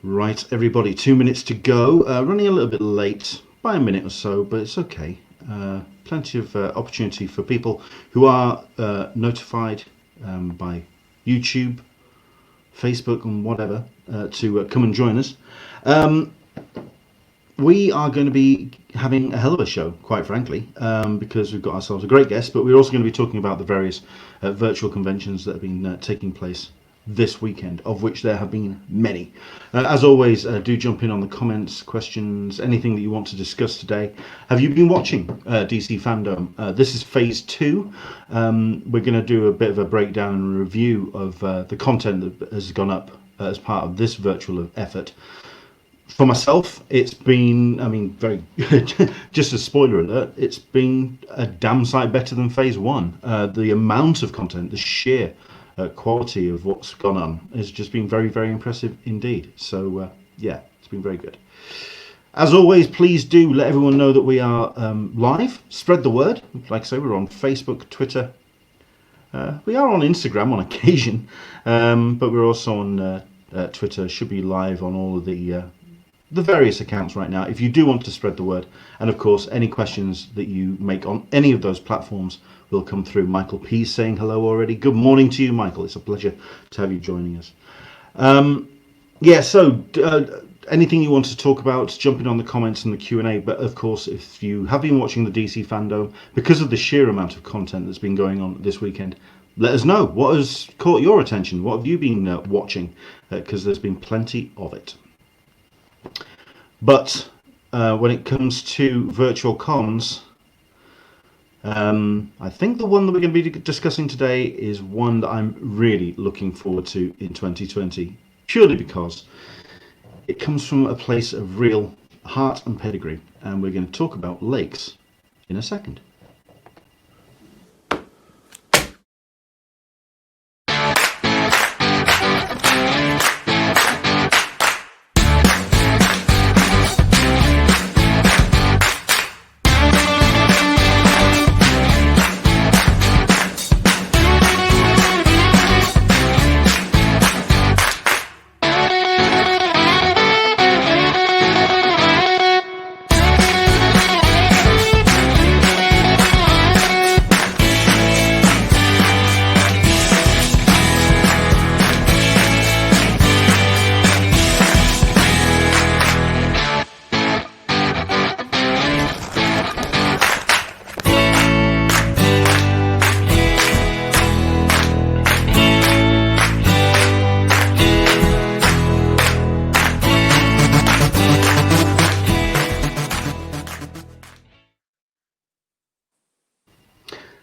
Right, everybody, 2 minutes to go. Running a little bit late by a minute or so, but it's okay. Plenty of opportunity for people who are notified by YouTube, Facebook and whatever to come and join us. We are going to be having a hell of a show, quite frankly, because we've got ourselves a great guest, but we're also going to be talking about the various virtual conventions that have been taking place this weekend, of which there have been many. As always, do jump in on the comments, questions, anything that you want to discuss today. Have you been watching DC Fandom? This is phase 2. We're going to do a bit of a breakdown and review of the content that has gone up as part of this virtual effort. For myself, it's been, very just a spoiler alert, it's been a damn sight better than phase 1. The amount of content, the sheer quality of what's gone on has just been very, very impressive indeed. So yeah, it's been very good. As always, please do let everyone know that we are live. Spread the word. Like I say, we're on Facebook, Twitter. We are on Instagram on occasion, but we're also on Twitter. Should be live on all of the various accounts right now. If you do want to spread the word, and of course any questions that you make on any of those platforms will come through. Michael P saying hello already. Good morning to you, Michael. It's a pleasure to have you joining us. Anything you want to talk about, jump in on the comments and the Q&A. But of course, if you have been watching the DC Fandom, because of the sheer amount of content that's been going on this weekend, let us know what has caught your attention. What have you been watching? Because there's been plenty of it. But when it comes to virtual cons, I think the one that we're going to be discussing today is one that I'm really looking forward to in 2020, purely because it comes from a place of real heart and pedigree, and we're going to talk about lakes in a second.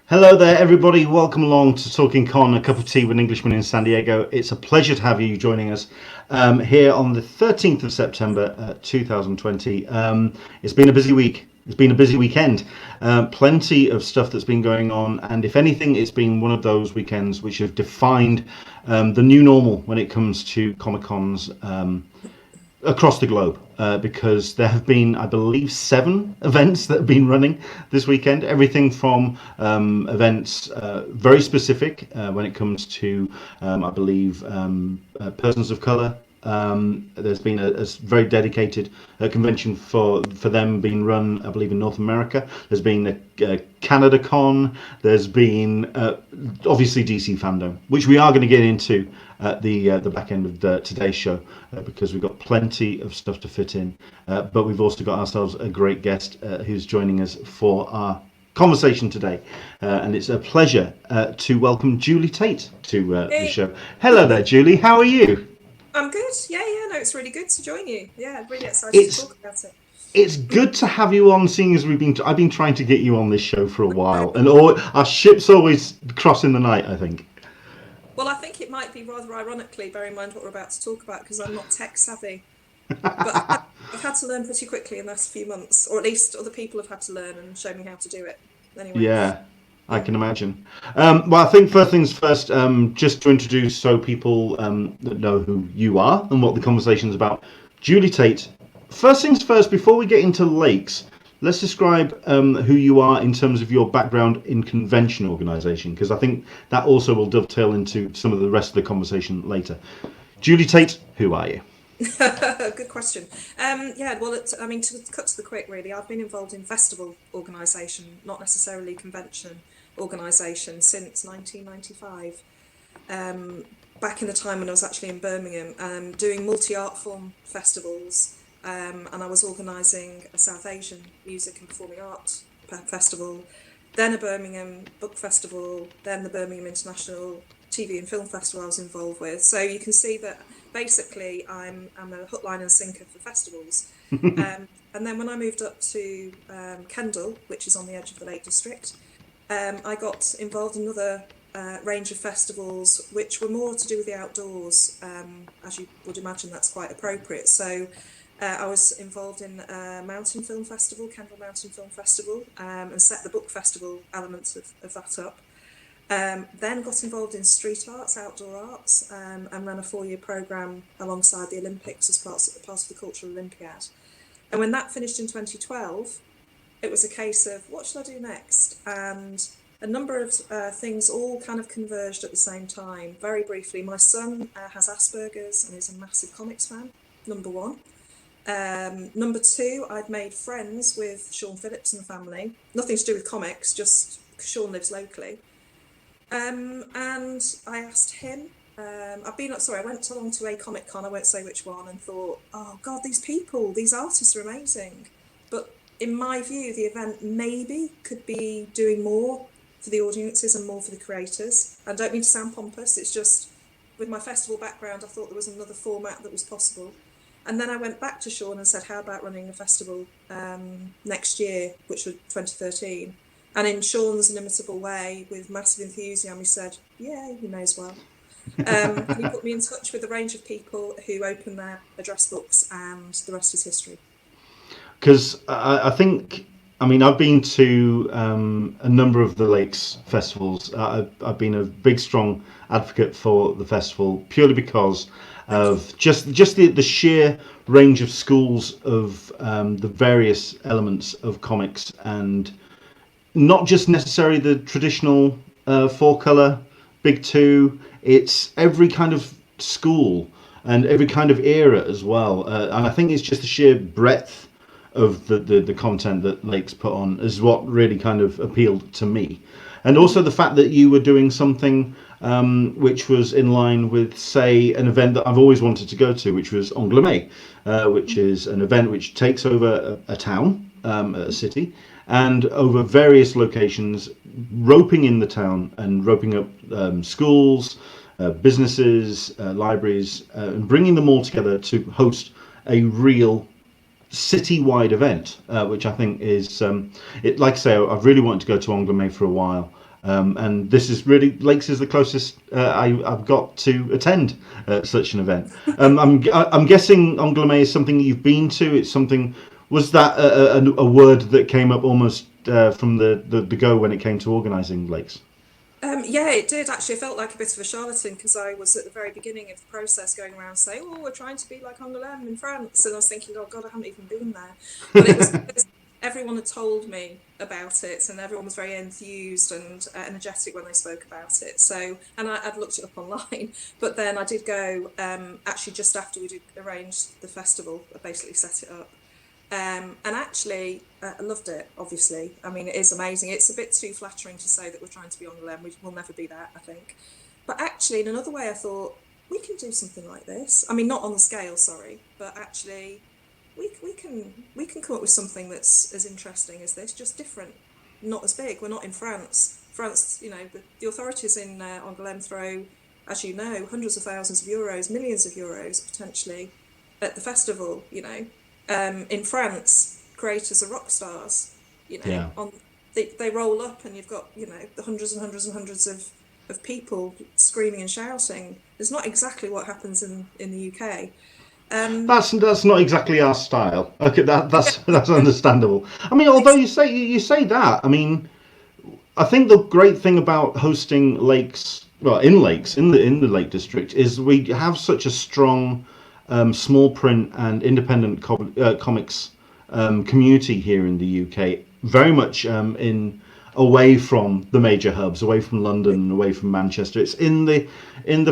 Hello there, everybody. Welcome along to Talkin Con, a cup of tea with an Englishman in San Diego. It's a pleasure to have you joining us here on the 13th of September 2020. It's been a busy week. It's been a busy weekend. Plenty of stuff that's been going on. And if anything, it's been one of those weekends which have defined the new normal when it comes to Comic-Cons across the globe, because there have been, I believe, 7 events that have been running this weekend. Everything from events very specific when it comes to, I believe, persons of colour. There's been a very dedicated convention for them being run, I believe, in North America. There's been a Canada Con. There's been obviously DC Fandom, which we are going to get into at the back end of today's show, because we've got plenty of stuff to fit in. But we've also got ourselves a great guest who's joining us for our conversation today, and it's a pleasure to welcome Julie Tait to the show. Hello there, Julie. How are you? I'm good. Yeah, no, it's really good to join you. Yeah, really excited to talk about it. It's good to have you on, seeing as I've been trying to get you on this show for a while, and our ships always cross in the night, I think. Well, I think it might be rather ironically, bear in mind what we're about to talk about, because I'm not tech savvy. But I've had to learn pretty quickly in the last few months, or at least other people have had to learn and show me how to do it. Anyway. Yeah, I can imagine. Well, I think first things first, just to introduce so people that know who you are and what the conversation's about. Julie Tait, first things first, before we get into lakes, let's describe who you are in terms of your background in convention organisation, because I think that also will dovetail into some of the rest of the conversation later. Julie Tait, who are you? Good question. Yeah, well, I mean, to cut to the quick, really, I've been involved in festival organisation, not necessarily convention organisation, since 1995. Back in the time when I was actually in Birmingham, doing multi-art form festivals, and I was organising a South Asian music and performing art festival, then a Birmingham book festival, then the Birmingham International TV and Film Festival I was involved with. So you can see that basically I'm a hook, line and sinker for festivals. And then when I moved up to Kendal, which is on the edge of the Lake District, I got involved in another range of festivals which were more to do with the outdoors. As you would imagine, that's quite appropriate. So I was involved in a mountain film festival, Kendal Mountain Film Festival, and set the book festival elements of that up. Then got involved in street arts, outdoor arts, and ran a 4-year programme alongside the Olympics as part of the Cultural Olympiad. And when that finished in 2012, it was a case of what should I do next? And a number of things all kind of converged at the same time. Very briefly, my son has Asperger's and is a massive comics fan, number one. Number two, I'd made friends with Sean Phillips and the family. Nothing to do with comics, just Sean lives locally. And I asked him, I went along to a Comic Con, I won't say which one, and thought, oh God, these artists are amazing. But in my view, the event maybe could be doing more for the audiences and more for the creators. I don't mean to sound pompous, it's just with my festival background, I thought there was another format that was possible. And then I went back to Sean and said, how about running a festival next year, which was 2013. And in Sean's inimitable way, with massive enthusiasm, he said, yeah, you may as well. And he put me in touch with a range of people who opened their address books, and the rest is history. Because I think, I mean, I've been to a number of the Lakes festivals. I've been a big, strong advocate for the festival purely because of just the sheer range of schools of the various elements of comics, and not just necessarily the traditional 4-colour big two. It's every kind of school and every kind of era as well. And I think it's just the sheer breadth of the content that Lakes put on is what really kind of appealed to me. And also the fact that you were doing something which was in line with, say, an event that I've always wanted to go to, which was Angouleme, which is an event which takes over a town, a city, and over various locations, roping in the town and roping up schools, businesses, libraries, and bringing them all together to host a real city-wide event, which I think is, like I say, I've really wanted to go to Angouleme for a while. And this is really, Lakes is the closest I've got to attend such an event. I'm guessing Angouleme is something you've been to. It's something. Was that a word that came up almost from the go when it came to organising Lakes? Yeah, it did actually. I felt like a bit of a charlatan because I was at the very beginning of the process going around saying, oh, we're trying to be like Angouleme in France. And I was thinking, oh God, I haven't even been there. But it was because everyone had told me about it, and everyone was very enthused and energetic when they spoke about it. So, and I'd looked it up online, but then I did go actually just after we did arrange the festival. I basically set it up. And actually, I loved it, obviously. I mean, it is amazing. It's a bit too flattering to say that we're trying to be Angouleme. We will never be that, I think. But actually, in another way, I thought, we can do something like this. I mean, not on the scale, sorry, but actually, we can come up with something that's as interesting as this, just different, not as big. We're not in France. France, you know, the authorities in Angouleme throw, as you know, hundreds of thousands of euros, millions of euros, potentially, at the festival, you know. In France, creators are rock stars, you know. Yeah. They roll up, and you've got, you know, the hundreds and hundreds and hundreds of people screaming and shouting. It's not exactly what happens in the UK. That's not exactly our style. Okay, that's understandable. I mean, although you say that, I mean, I think the great thing about hosting Lakes, well, in Lakes in the Lake District, is we have such a strong small print and independent comics community here in the UK, very much in away from the major hubs, away from London, away from Manchester. It's in the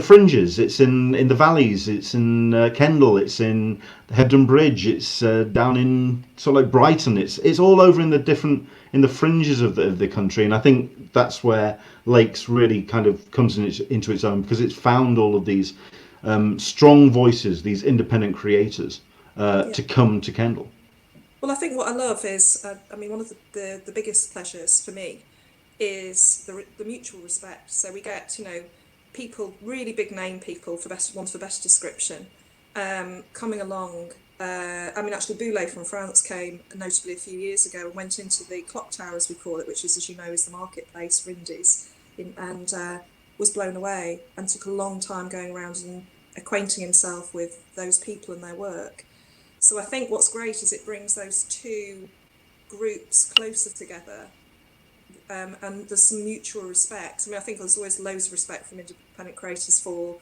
fringes. It's in the valleys. It's in Kendal. It's in Hebden Bridge. It's down in sort of like Brighton. It's all over in the fringes of the country. And I think that's where Lakes really kind of comes into its own, because it's found all of these strong voices, these independent creators, to come to Kendal. Well, I think what I love is, I mean, one of the biggest pleasures for me is the mutual respect. So we get, people, really big name people, for want of a better description, coming along. I mean, actually, Boulay from France came notably a few years ago and went into the clock tower, as we call it, which is, as you know, is the marketplace for indies, and was blown away, and took a long time going around and acquainting himself with those people and their work. So I think what's great is it brings those two groups closer together, and there's some mutual respect. I mean, I think there's always loads of respect from independent creators for,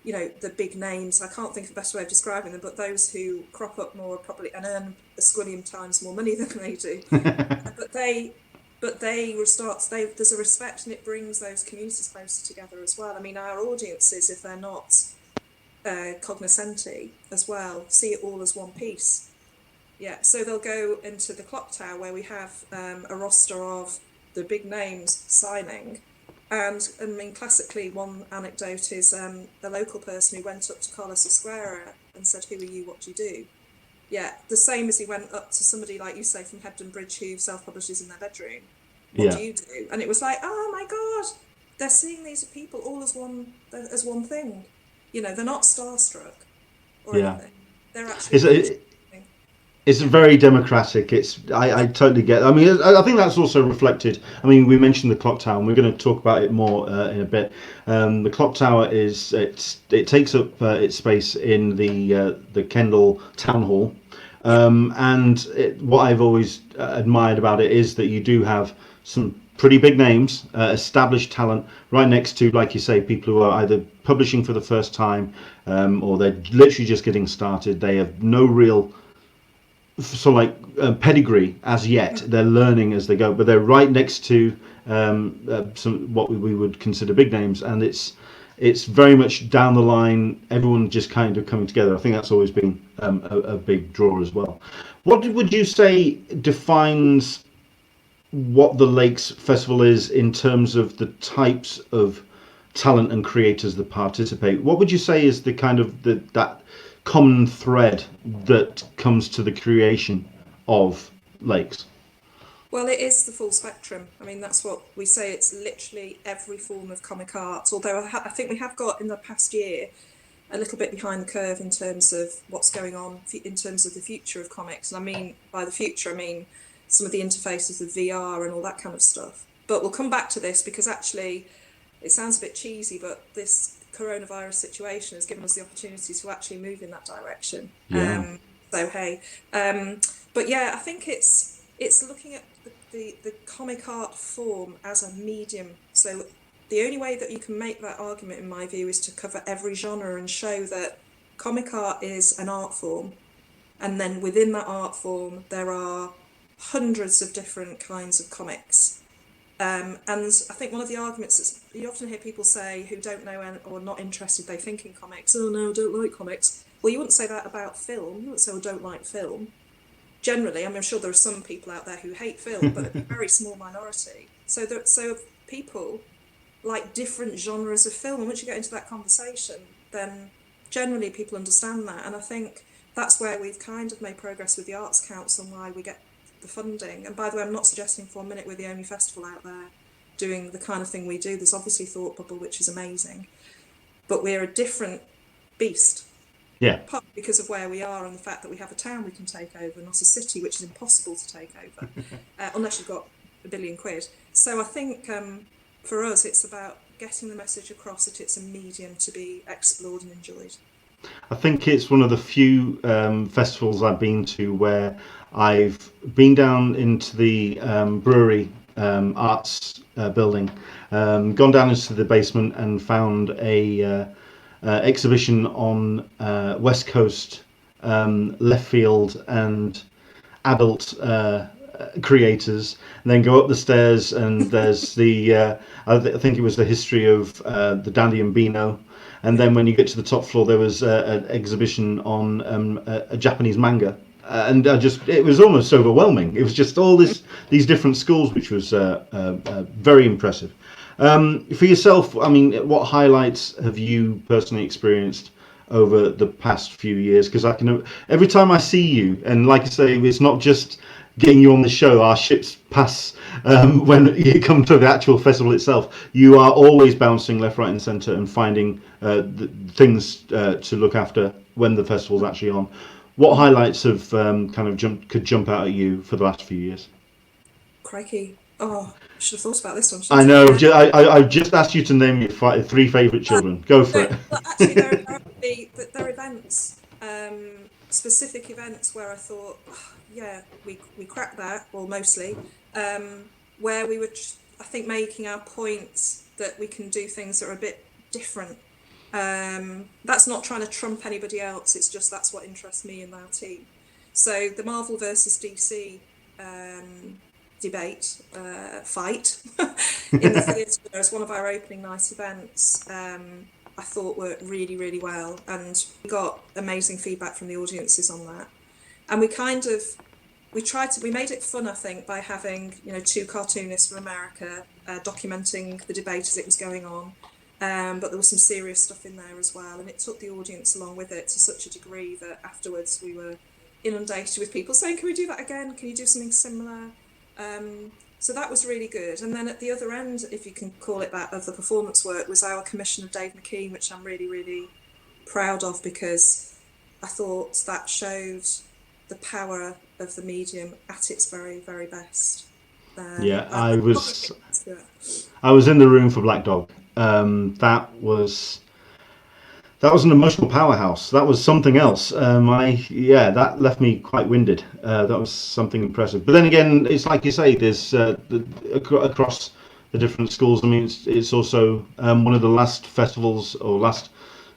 the big names. I can't think of a better way of describing them, but those who crop up more probably and earn a squillion times more money than they do. There's a respect, and it brings those communities closer together as well. I mean, our audiences, if they're not cognoscenti as well, see it all as one piece. Yeah, so they'll go into the clock tower where we have a roster of the big names signing, and I mean, classically, one anecdote is a local person who went up to Carlos Esquerra and said, "Who are you? What do you do?" Yeah, the same as he went up to somebody like you say from Hebden Bridge who self-publishes in their bedroom. What do you do? And it was like, oh my God, they're seeing these people all as one thing. They're not starstruck or anything. They're actually. It's very democratic. I totally get. I mean, I think that's also reflected. I mean, we mentioned the clock tower, and we're going to talk about it more in a bit. The clock tower it takes up its space in the Kendal town hall, and what I've always admired about it is that you do have some pretty big names, established talent, right next to, like you say, people who are either publishing for the first time, or they're literally just getting started. They have no real pedigree as yet. They're learning as they go, but they're right next to some what we would consider big names, and it's very much down the line. Everyone just kind of coming together. I think that's always been a big draw as well. What would you say defines what the Lakes Festival is in terms of the types of talent and creators that participate? What would you say is the kind of that common thread that comes to the creation of Lakes? Well, it is the full spectrum. I mean, that's what we say. It's literally every form of comic art. Although I think we have got in the past year a little bit behind the curve in terms of what's going on in terms of the future of comics. And I mean, by the future, I mean some of the interfaces of VR and all that kind of stuff. But we'll come back to this because actually it sounds a bit cheesy, but this coronavirus situation has given us the opportunity to actually move in that direction. Yeah. But yeah, I think it's looking at the comic art form as a medium. So the only way that you can make that argument, in my view, is to cover every genre and show that comic art is an art form. And then within that art form, there are hundreds of different kinds of comics. And I think one of the arguments that you often hear people say who don't know or not interested, they think in comics, oh no, I don't like comics. Well, you wouldn't say that about film. You wouldn't say, I don't like film. Generally, I mean, I'm sure there are some people out there who hate film, but a very small minority. So people like different genres of film. And once you get into that conversation, then generally people understand that. And I think that's where we've kind of made progress with the Arts Council and why we get the funding. And by the way, I'm not suggesting for a minute we're the only festival out there doing the kind of thing we do. There's obviously Thought Bubble, which is amazing, but we're a different beast. Yeah. Partly because of where we are and the fact that we have a town we can take over, not a city, which is impossible to take over, unless you've got £1 billion. So I think for us, it's about getting the message across that it's a medium to be explored and enjoyed. I think it's one of the few festivals I've been to where I've been down into the brewery arts building, gone down into the basement and found a exhibition on West Coast left field and adult creators, and then go up the stairs, and there's the I think it was the history of the Dandy and Beano, and then when you get to the top floor, there was an exhibition on a Japanese manga. And it was almost overwhelming. It was just all these different schools, which was very impressive. For yourself, I mean, what highlights have you personally experienced over the past few years? Because every time I see you, and like I say, it's not just getting you on the show. Our ships pass when you come to the actual festival itself. You are always bouncing left, right, and centre and finding things to look after when the festival's actually on. What highlights have could jump out at you for the last few years? Crikey. Oh, I should have thought about this one. I know. I just asked you to name your 3 favourite children. Go for it. Well, actually, there are events, specific events where I thought, oh, yeah, we cracked that, or mostly, where we were, I think, making our points that we can do things that are a bit different. That's not trying to trump anybody else. It's just that's what interests me and our team. So the Marvel versus DC debate fight in the theatre as one of our opening night events, I thought worked really, really well, and we got amazing feedback from the audiences on that. And we made it fun, I think, by having 2 cartoonists from America documenting the debate as it was going on. But there was some serious stuff in there as well, and it took the audience along with it to such a degree that afterwards we were inundated with people saying, can we do that again? Can you do something similar? So that was really good. And then at the other end, if you can call it that, of the performance work was our commission of Dave McKean, which I'm really, really proud of, because I thought that showed the power of the medium at its very, very best. I was in the room for Black Dog. That was an emotional powerhouse. That was something else. That left me quite winded. That was something impressive. But then again, it's like you say, there's across the different schools. I mean, it's also one of the last festivals or last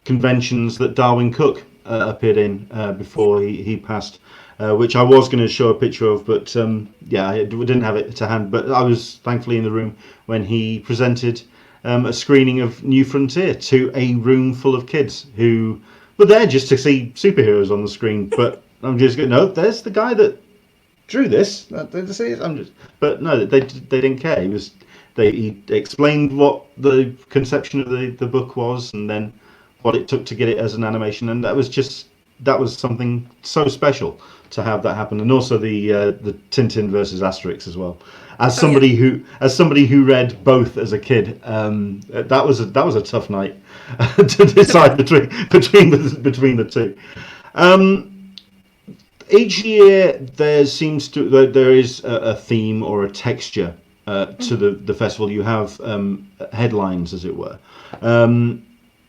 conventions that Darwin Cook appeared in before he passed, which I was going to show a picture of, but I didn't have it to hand. But I was thankfully in the room when he presented a screening of New Frontier to a room full of kids who were there just to see superheroes on the screen. But I'm just going, no, there's the guy that drew this. But no, they didn't care. He explained what the conception of the book was, and then what it took to get it as an animation, and that was something so special to have that happen. And also the Tintin versus Asterix as well. As somebody who read both as a kid, that was a tough night to decide between the two. Each year there is a theme or a texture to the festival. You have headlines, as it were.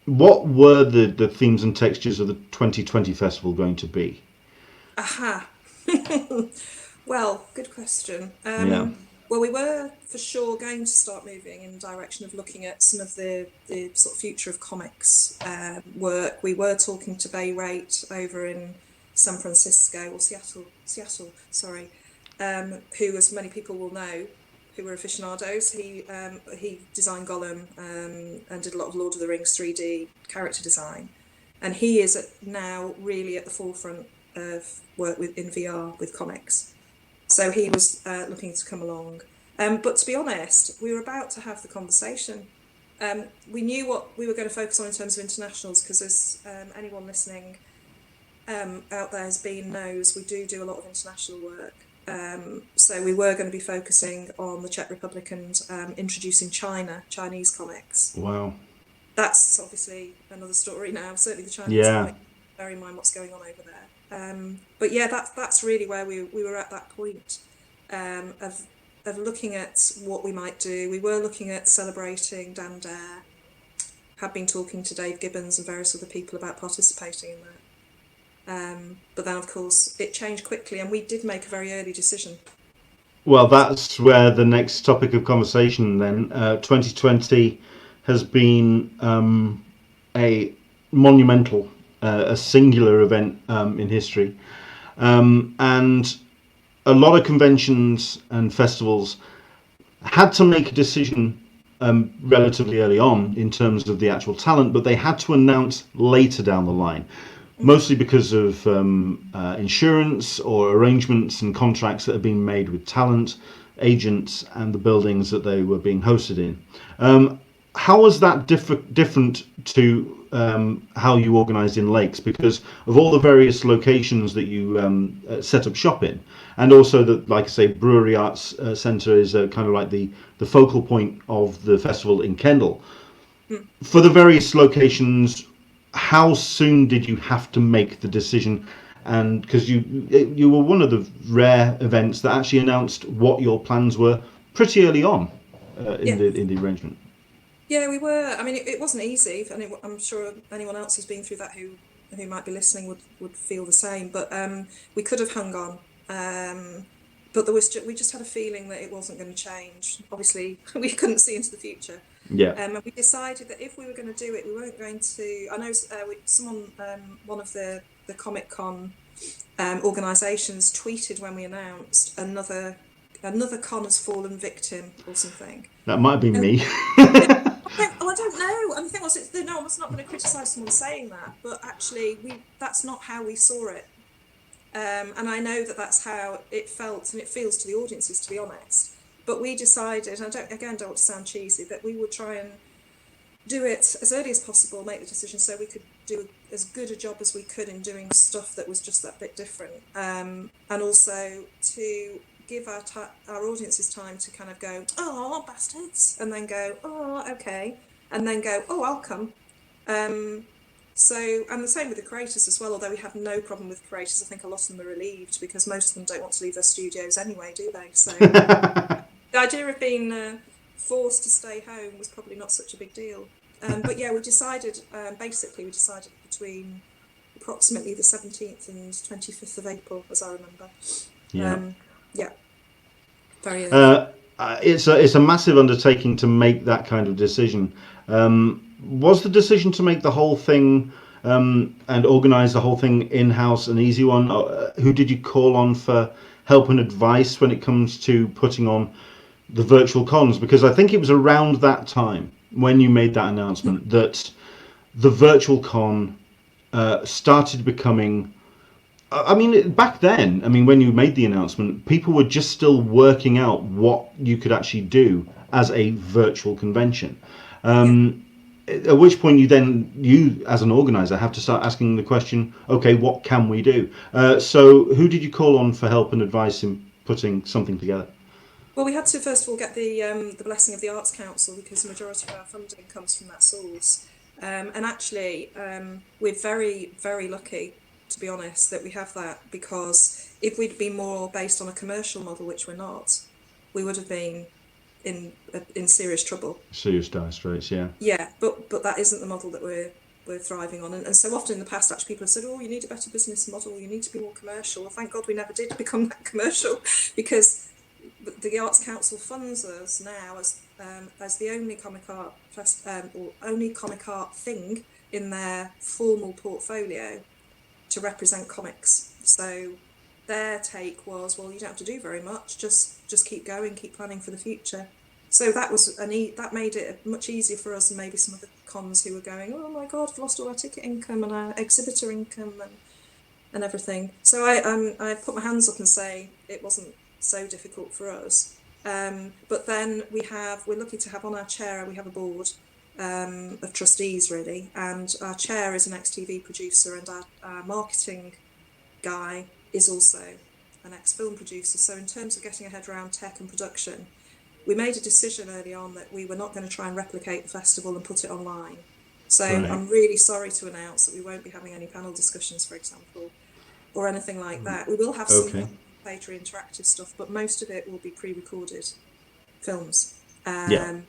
What were the themes and textures of the 2020 festival going to be? Aha. Well, good question. Well, we were for sure going to start moving in the direction of looking at some of the sort of future of comics work. We were talking to Bay Rate over in San Francisco, or Seattle, sorry, who, as many people will know, who were aficionados. He designed Gollum and did a lot of Lord of the Rings 3D character design, and he is now really at the forefront of work in VR with comics. So he was looking to come along. But to be honest, we were about to have the conversation. We knew what we were going to focus on in terms of internationals, because as anyone listening out there knows, we do a lot of international work. So we were going to be focusing on the Czech Republic and introducing Chinese comics. Wow. That's obviously another story now. Certainly the Chinese comics, bear in mind what's going on over there. But yeah, that's really where we were at that point of looking at what we might do. We were looking at celebrating Dan Dare, had been talking to Dave Gibbons and various other people about participating in that. But then, of course, it changed quickly, and we did make a very early decision. Well, that's where the next topic of conversation then. 2020 has been a monumental, a singular event in history. And a lot of conventions and festivals had to make a decision relatively early on in terms of the actual talent, but they had to announce later down the line, mostly because of insurance or arrangements and contracts that had been made with talent, agents, and the buildings that they were being hosted in. How was that different to how you organised in Lakes, because of all the various locations that you set up shop in, and also that, like I say, Brewery Arts Centre is kind of like the focal point of the festival in Kendal. For the various locations, how soon did you have to make the decision? And because you were one of the rare events that actually announced what your plans were pretty early on in the arrangement. Yeah, we were. I mean, it wasn't easy, and I'm sure anyone else who's been through that who might be listening would feel the same. But we could have hung on, but we just had a feeling that it wasn't going to change. Obviously, we couldn't see into the future. Yeah. And we decided that if we were going to do it, we weren't going to. I know one of the Comic Con organisations tweeted when we announced another con has fallen victim or something. That might have been me. I don't know. And the thing was, I was not going to criticise someone saying that, but actually, that's not how we saw it. And I know that's how it felt and it feels to the audiences, to be honest. But we decided, and I don't want to sound cheesy, that we would try and do it as early as possible, make the decision so we could do as good a job as we could in doing stuff that was just that bit different. And also to give our audiences time to kind of go, oh, bastards, and then go, oh, okay, and then go, oh, I'll come. So, and the same with the creators as well, although we have no problem with creators. I think a lot of them are relieved because most of them don't want to leave their studios anyway, do they? So the idea of being forced to stay home was probably not such a big deal. But yeah, we decided between approximately the 17th and 25th of April, as I remember. Yeah. Very early. It's a massive undertaking to make that kind of decision. Was the decision to make the whole thing and organise the whole thing in-house an easy one? Who did you call on for help and advice when it comes to putting on the virtual cons? Because I think it was around that time when you made that announcement that the virtual con started becoming... I mean, back then, when you made the announcement, people were just still working out what you could actually do as a virtual convention. At which point you as an organizer have to start asking the question, okay, what can we do? So who did you call on for help and advice in putting something together? Well, we had to first of all get the blessing of the Arts Council, because the majority of our funding comes from that source. And actually, we're very, very lucky, to be honest, that we have that, because if we'd been more based on a commercial model, which we're not, we would have been in serious trouble. Serious dire straits, yeah. Yeah, but that isn't the model that we're thriving on. And so often in the past, actually, people have said, oh, you need a better business model, you need to be more commercial. Well, thank God we never did become that commercial, because the Arts Council funds us now as the only comic art or only comic art thing in their formal portfolio to represent comics. So their take was, well, you don't have to do very much, just keep going, keep planning for the future. So that made it much easier for us than maybe some of the cons who were going, oh my God, we've lost all our ticket income and our exhibitor income and everything. So I put my hands up and say it wasn't so difficult for us. But then we're lucky to have on our chair, we have a board of trustees, really, and our chair is an ex-TV producer, and our marketing guy is also an ex-film producer. So in terms of getting a head around tech and production, we made a decision early on that we were not going to try and replicate the festival and put it online. So right. I'm really sorry to announce that we won't be having any panel discussions, for example, or anything like that. We will have some participatory interactive stuff, but most of it will be pre-recorded films to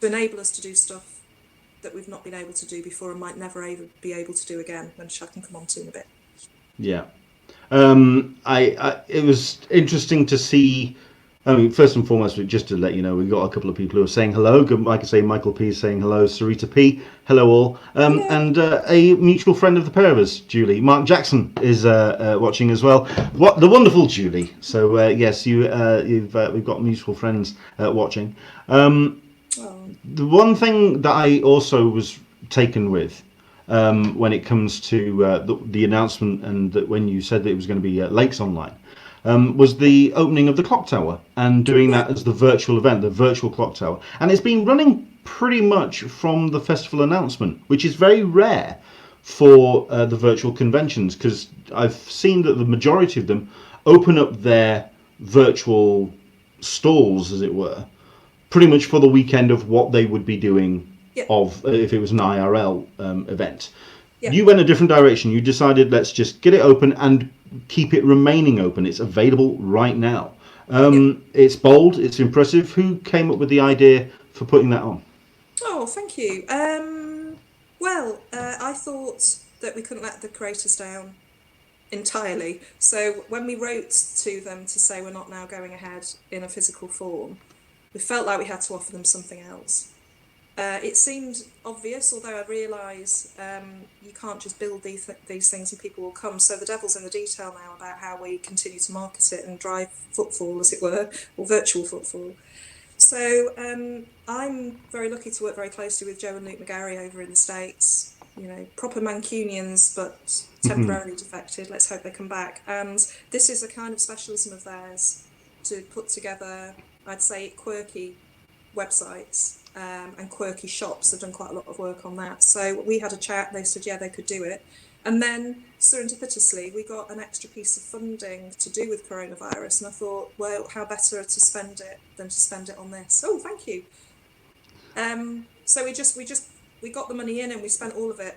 enable us to do stuff that we've not been able to do before and might never be able to do again, which I can come on to in a bit. Yeah. It was interesting to see I mean, first and foremost, just to let you know, we've got a couple of people who are saying hello. Like I say, Michael P is saying hello, s08e P, hello all. And a mutual friend of the pair of us, Julie, Mark Jackson, is watching as well. What the wonderful Julie. So yes, we've got mutual friends watching. The one thing that I also was taken with when it comes to the announcement and that when you said that it was going to be Lakes Online, was the opening of the clock tower and doing that as the virtual event, the virtual clock tower. And it's been running pretty much from the festival announcement, which is very rare for the virtual conventions, because I've seen that the majority of them open up their virtual stalls, as it were, pretty much for the weekend of what they would be doing of if it was an IRL event. You went a different direction. You decided, let's just get it open and keep it remaining open. It's available right now. It's bold, it's impressive. Who came up with the idea for putting that on? Oh, thank you. I thought that we couldn't let the creators down entirely. So when we wrote to them to say we're not now going ahead in a physical form, we felt like we had to offer them something else. It seemed obvious, although I realise you can't just build these things and people will come. So the devil's in the detail now about how we continue to market it and drive footfall, as it were, or virtual footfall. So I'm very lucky to work very closely with Joe and Luke McGarry over in the States. You know, proper Mancunians, but temporarily defected. Let's hope they come back. And this is a kind of specialism of theirs to put together, I'd say, quirky websites. And quirky shops have done quite a lot of work on that. So we had a chat, they said, yeah, they could do it. And then serendipitously, we got an extra piece of funding to do with coronavirus. And I thought, well, how better to spend it than to spend it on this? Oh, thank you. So we got the money in and we spent all of it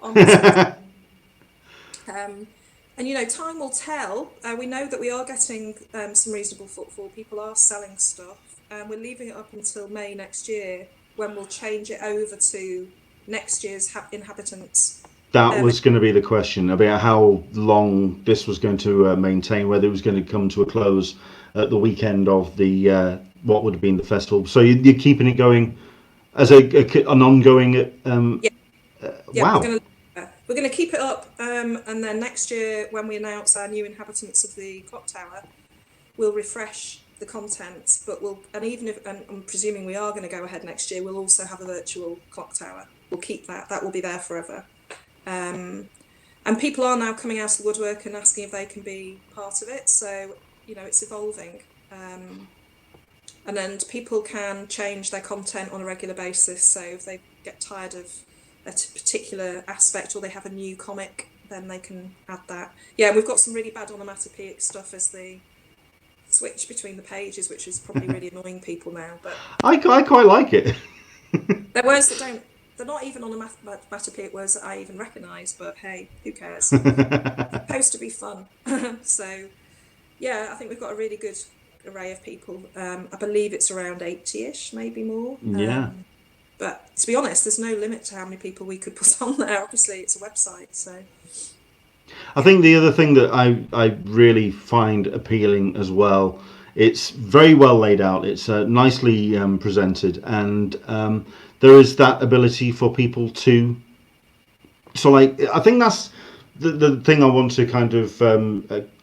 on this. And, you know, time will tell. We know that we are getting some reasonable footfall. People are selling stuff. We're leaving it up until May next year, when we'll change it over to next year's inhabitants. That was going to be the question about how long this was going to maintain, whether it was going to come to a close at the weekend of the what would have been the festival. So you're keeping it going as an ongoing. Wow. We're going to keep it up, and then next year, when we announce our new inhabitants of the clock tower, we'll refresh the content, but I'm presuming we are going to go ahead next year, we'll also have a virtual clock tower. We'll keep that will be there forever. And people are now coming out of the woodwork and asking if they can be part of it, so you know, it's evolving. And then people can change their content on a regular basis, so if they get tired of a particular aspect or they have a new comic, then they can add that. Yeah, we've got some really bad onomatopoeic stuff as the switch between the pages, which is probably really annoying people now, but I quite like it. They're words that they're not even onomatopoeic words that I even recognise, but hey, who cares? It's supposed to be fun. So yeah, I think we've got a really good array of people. I believe it's around 80-ish, maybe more. Yeah. But to be honest, there's no limit to how many people we could put on there. Obviously, it's a website, so. I think the other thing that I really find appealing as well, it's very well laid out, it's nicely presented, and there is that ability for people to, so like, I think that's the thing I want to kind of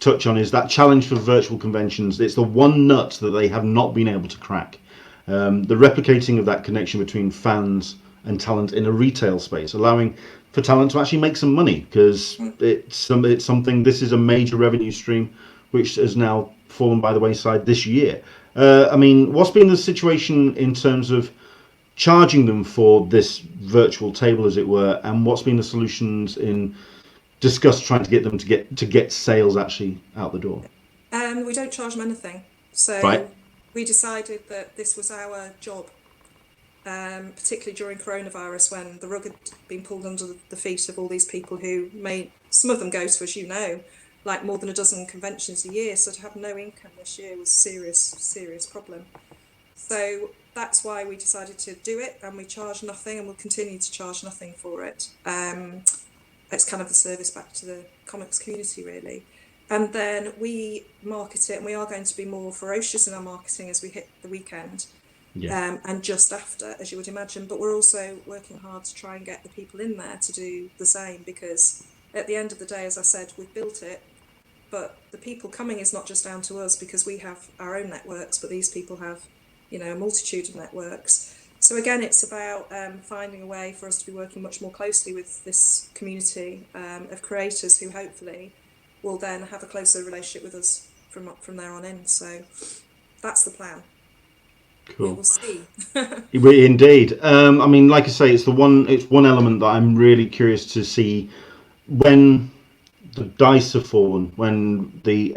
touch on, is that challenge for virtual conventions. It's the one nut that they have not been able to crack. The replicating of that connection between fans and talent in a retail space, allowing for talent to actually make some money, because it's something. This is a major revenue stream which has now fallen by the wayside this year. I mean, what's been the situation in terms of charging them for this virtual table, as it were, and what's been the solutions in discuss trying to get them to get sales actually out the door? We don't charge them anything, so right. We decided that this was our job. Particularly during coronavirus, when the rug had been pulled under the feet of all these people who some of them go to, as you know, like more than a dozen conventions a year. So to have no income this year was serious problem. So that's why we decided to do it, and we charge nothing, and we'll continue to charge nothing for it. It's kind of the service back to the comics community, really. And then we market it, and we are going to be more ferocious in our marketing as we hit the weekend. Yeah. And just after, as you would imagine. But we're also working hard to try and get the people in there to do the same, because at the end of the day, as I said, we've built it, but the people coming is not just down to us, because we have our own networks, but these people have, you know, a multitude of networks. So again, it's about finding a way for us to be working much more closely with this community of creators who hopefully will then have a closer relationship with us from there on in. So that's the plan. We Cool. will see. Indeed. I mean, like I say, it's one element that I'm really curious to see when the dice have fallen, when the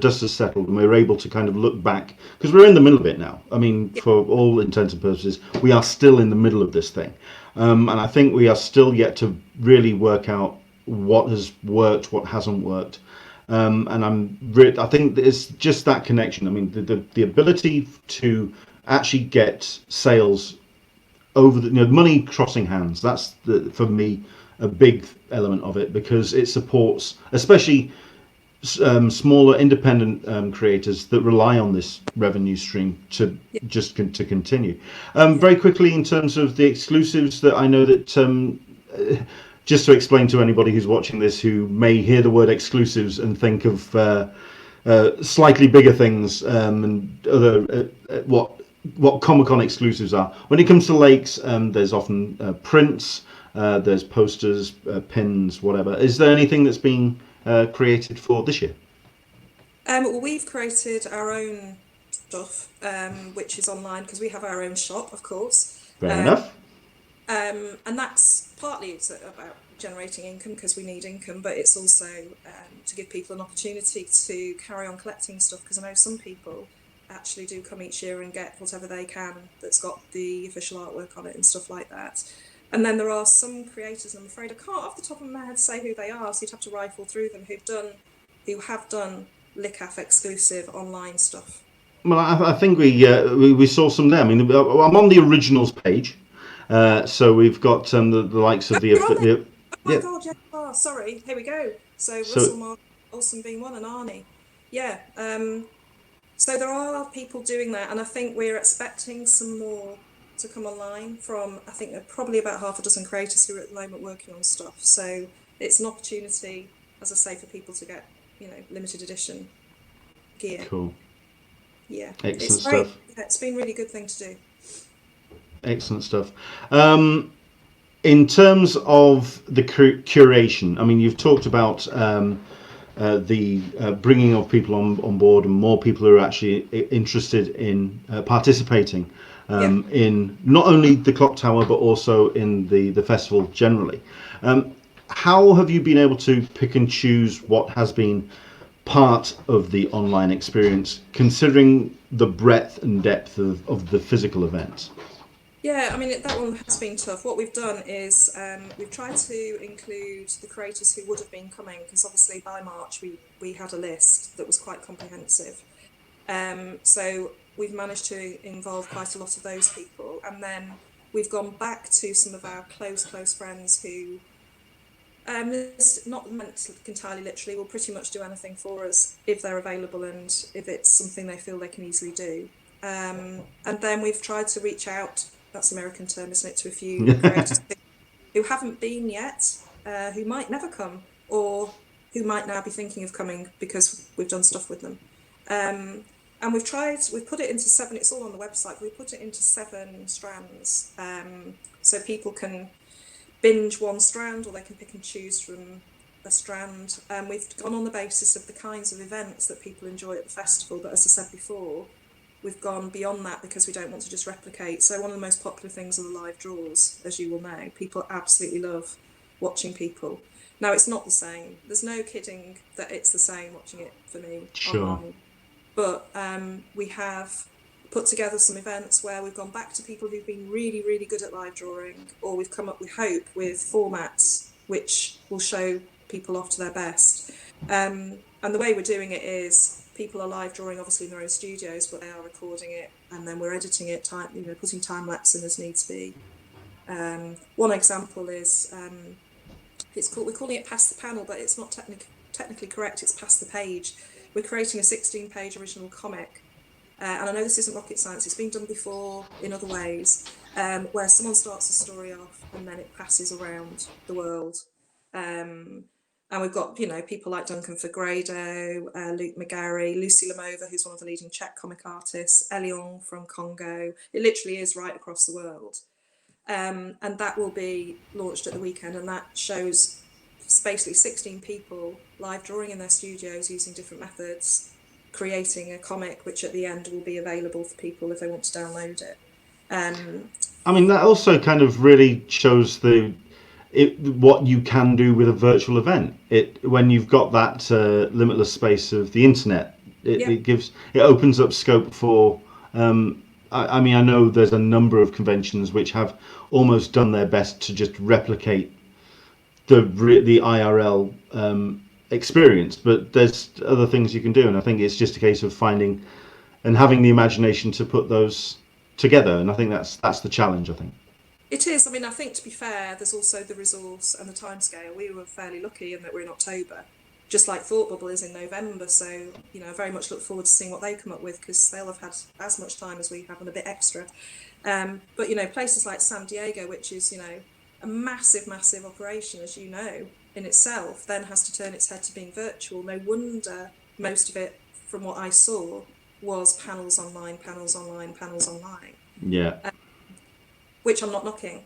dust has settled, and we're able to kind of look back, because we're in the middle of it now. I mean, Yeah. for all intents and purposes, we are still in the middle of this thing, and I think we are still yet to really work out what has worked, what hasn't worked. And I think it's just that connection. I mean, the ability to actually get sales over money crossing hands. That's for me a big element of it, because it supports especially smaller independent creators that rely on this revenue stream to Yeah. to continue. Yeah. Very quickly, in terms of the exclusives, that I know that just to explain to anybody who's watching this who may hear the word exclusives and think of slightly bigger things and other what Comic-Con exclusives are. When it comes to lakes, there's often prints, there's posters, pins, whatever. Is there anything that's been created for this year? Well, we've created our own stuff, which is online, because we have our own shop, of course. Fair enough. And that's partly it's about generating income, because we need income, but it's also to give people an opportunity to carry on collecting stuff, because I know some people actually do come each year and get whatever they can that's got the official artwork on it and stuff like that. And then there are some creators, and I'm afraid I can't off the top of my head say who they are, so you'd have to rifle through them, who have done LICAF exclusive online stuff. Well, I think we saw some there. I mean, I'm on the originals page, so we've got the likes Oh, of you're on there. the Oh my yeah. God, yeah. Oh, sorry. Here we go. So So Russell Mark Olsen being one, and Arnie. Yeah. So there are people doing that, and I think we're expecting some more to come online from, I think, probably about half a dozen creators who are at the moment working on stuff. So it's an opportunity, as I say, for people to get, you know, limited edition gear. cool, Yeah, excellent it's great. stuff. Yeah, it's been a really good thing to do. Excellent stuff. In terms of the curation, I mean, you've talked about the bringing of people on board, and more people who are actually interested in participating Yeah. in not only the clock tower but also in the festival generally. How have you been able to pick and choose what has been part of the online experience, considering the breadth and depth of the physical events? Yeah, I mean, that one has been tough. What we've done is we've tried to include the creators who would have been coming, because obviously by March we had a list that was quite comprehensive. So we've managed to involve quite a lot of those people. And then we've gone back to some of our close friends who, it's not meant entirely literally, will pretty much do anything for us if they're available and if it's something they feel they can easily do. And then we've tried to reach out, that's the American term, isn't it, to a few creators who haven't been yet, who might never come, or who might now be thinking of coming because we've done stuff with them. And we've put it into 7, it's all on the website, we put it into 7 strands, so people can binge one strand, or they can pick and choose from a strand. We've gone on the basis of the kinds of events that people enjoy at the festival, but as I said before, we've gone beyond that because we don't want to just replicate. So one of the most popular things are the live draws, as you will know. People absolutely love watching people. Now, it's not the same. There's no kidding that it's the same watching it for me online. But we have put together some events where we've gone back to people who've been really, really good at live drawing, or we've come up, we hope, with formats which will show people off to their best. And the way we're doing it is people are live drawing, obviously, in their own studios, but they are recording it, and then we're editing it, putting time lapse in as needs be. One example is we're calling it Pass the Panel, but it's not technically correct. It's Pass the Page. We're creating a 16-page original comic. And I know this isn't rocket science, it's been done before in other ways, where someone starts a story off and then it passes around the world. And we've got, people like Duncan Fagredo, Luke McGarry, Lucy Lamova, who's one of the leading Czech comic artists, Elion from Congo. It literally is right across the world. And that will be launched at the weekend, and that shows basically 16 people live drawing in their studios using different methods, creating a comic which at the end will be available for people if they want to download it. I mean, that also kind of really shows what you can do with a virtual event. When you've got that limitless space of the internet, it opens up scope for. I mean, I know there's a number of conventions which have almost done their best to just replicate the IRL experience, but there's other things you can do, and I think it's just a case of finding and having the imagination to put those together, and I think that's the challenge, I think. It is. I mean, I think, to be fair, there's also the resource and the timescale. We were fairly lucky in that we're in October, just like Thought Bubble is in November. So, I very much look forward to seeing what they come up with, because they'll have had as much time as we have and a bit extra. But, places like San Diego, which is, a massive, massive operation, as you know, in itself, then has to turn its head to being virtual. No wonder most of it, from what I saw, was panels online. Yeah. Which I'm not knocking.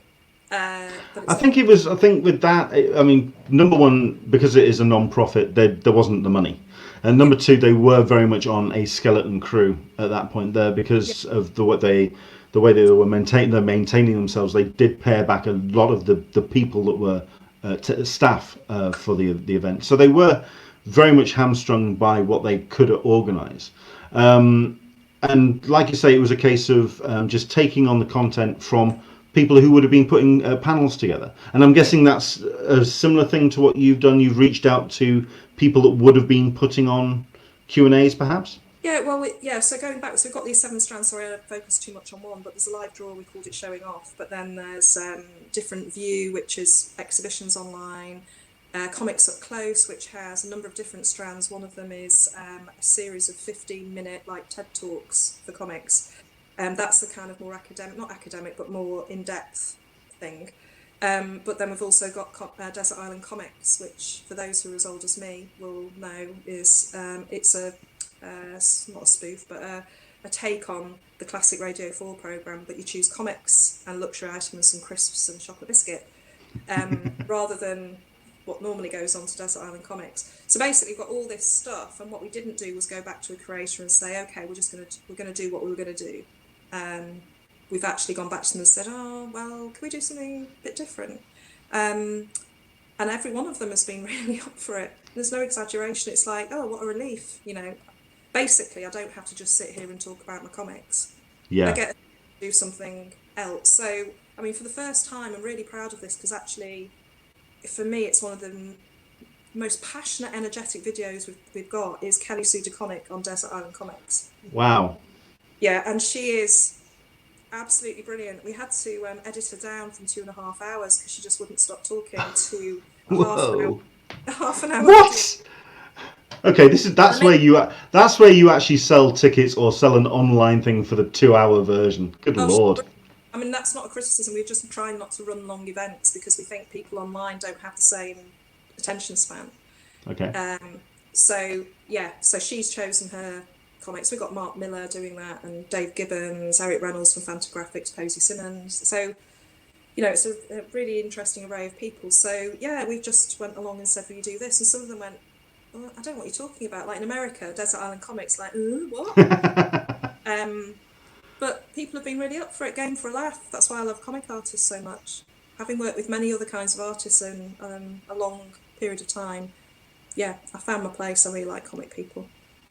But I think with that, I mean, number one, because it is a non-profit, there wasn't the money. And number two, they were very much on a skeleton crew at that point there because of the way they were maintaining themselves. They did pare back a lot of the people that were staff for the event. So they were very much hamstrung by what they could organise. And like you say, it was a case of just taking on the content from people who would have been putting panels together. And I'm guessing that's a similar thing to what you've done. You've reached out to people that would have been putting on Q&As, perhaps? Yeah, well, so going back, so we've got these 7 strands. Sorry, I focused too much on one, but there's a live draw, we called it Showing Off. But then there's Different View, which is exhibitions online. Comics Up Close, which has a number of different strands. One of them is a series of 15-minute TED Talks for comics. That's the kind of more not academic, but more in-depth thing. But then we've also got Desert Island Comics, which for those who are as old as me will know is it's not a spoof, but a take on the classic Radio 4 programme, but you choose comics and luxury items and crisps and chocolate biscuit, rather than what normally goes on to Desert Island Comics. So basically we've got all this stuff, and what we didn't do was go back to a creator and say, okay, we're gonna do what we were gonna do. We've actually gone back to them and said, oh well, can we do something a bit different? And every one of them has been really up for it. There's no exaggeration. It's like, oh, what a relief, Basically, I don't have to just sit here and talk about my comics. Yeah. I get to do something else. So, I mean, for the first time, I'm really proud of this, because actually, for me, it's one of the most passionate, energetic videos we've got is Kelly Sue DeConnick on Desert Island Comics. Wow. Yeah, and she is absolutely brilliant. We had to edit her down from 2.5 hours because she just wouldn't stop talking to half an hour. What? Okay, that's where you actually sell tickets or sell an online thing for the 2-hour version. Good Lord. I mean, that's not a criticism. We're just trying not to run long events because we think people online don't have the same attention span. Okay. So she's chosen her comics. We've got Mark Miller doing that, and Dave Gibbons, Eric Reynolds from Fantagraphics, Posey Simmons. So, it's a really interesting array of people. So, we just went along and said, will you do this? And some of them went, well, I don't know what you're talking about. Like in America, Desert Island Comics, like, what? But people have been really up for it, game for a laugh. That's why I love comic artists so much. Having worked with many other kinds of artists in a long period of time, I found my place. I really like comic people.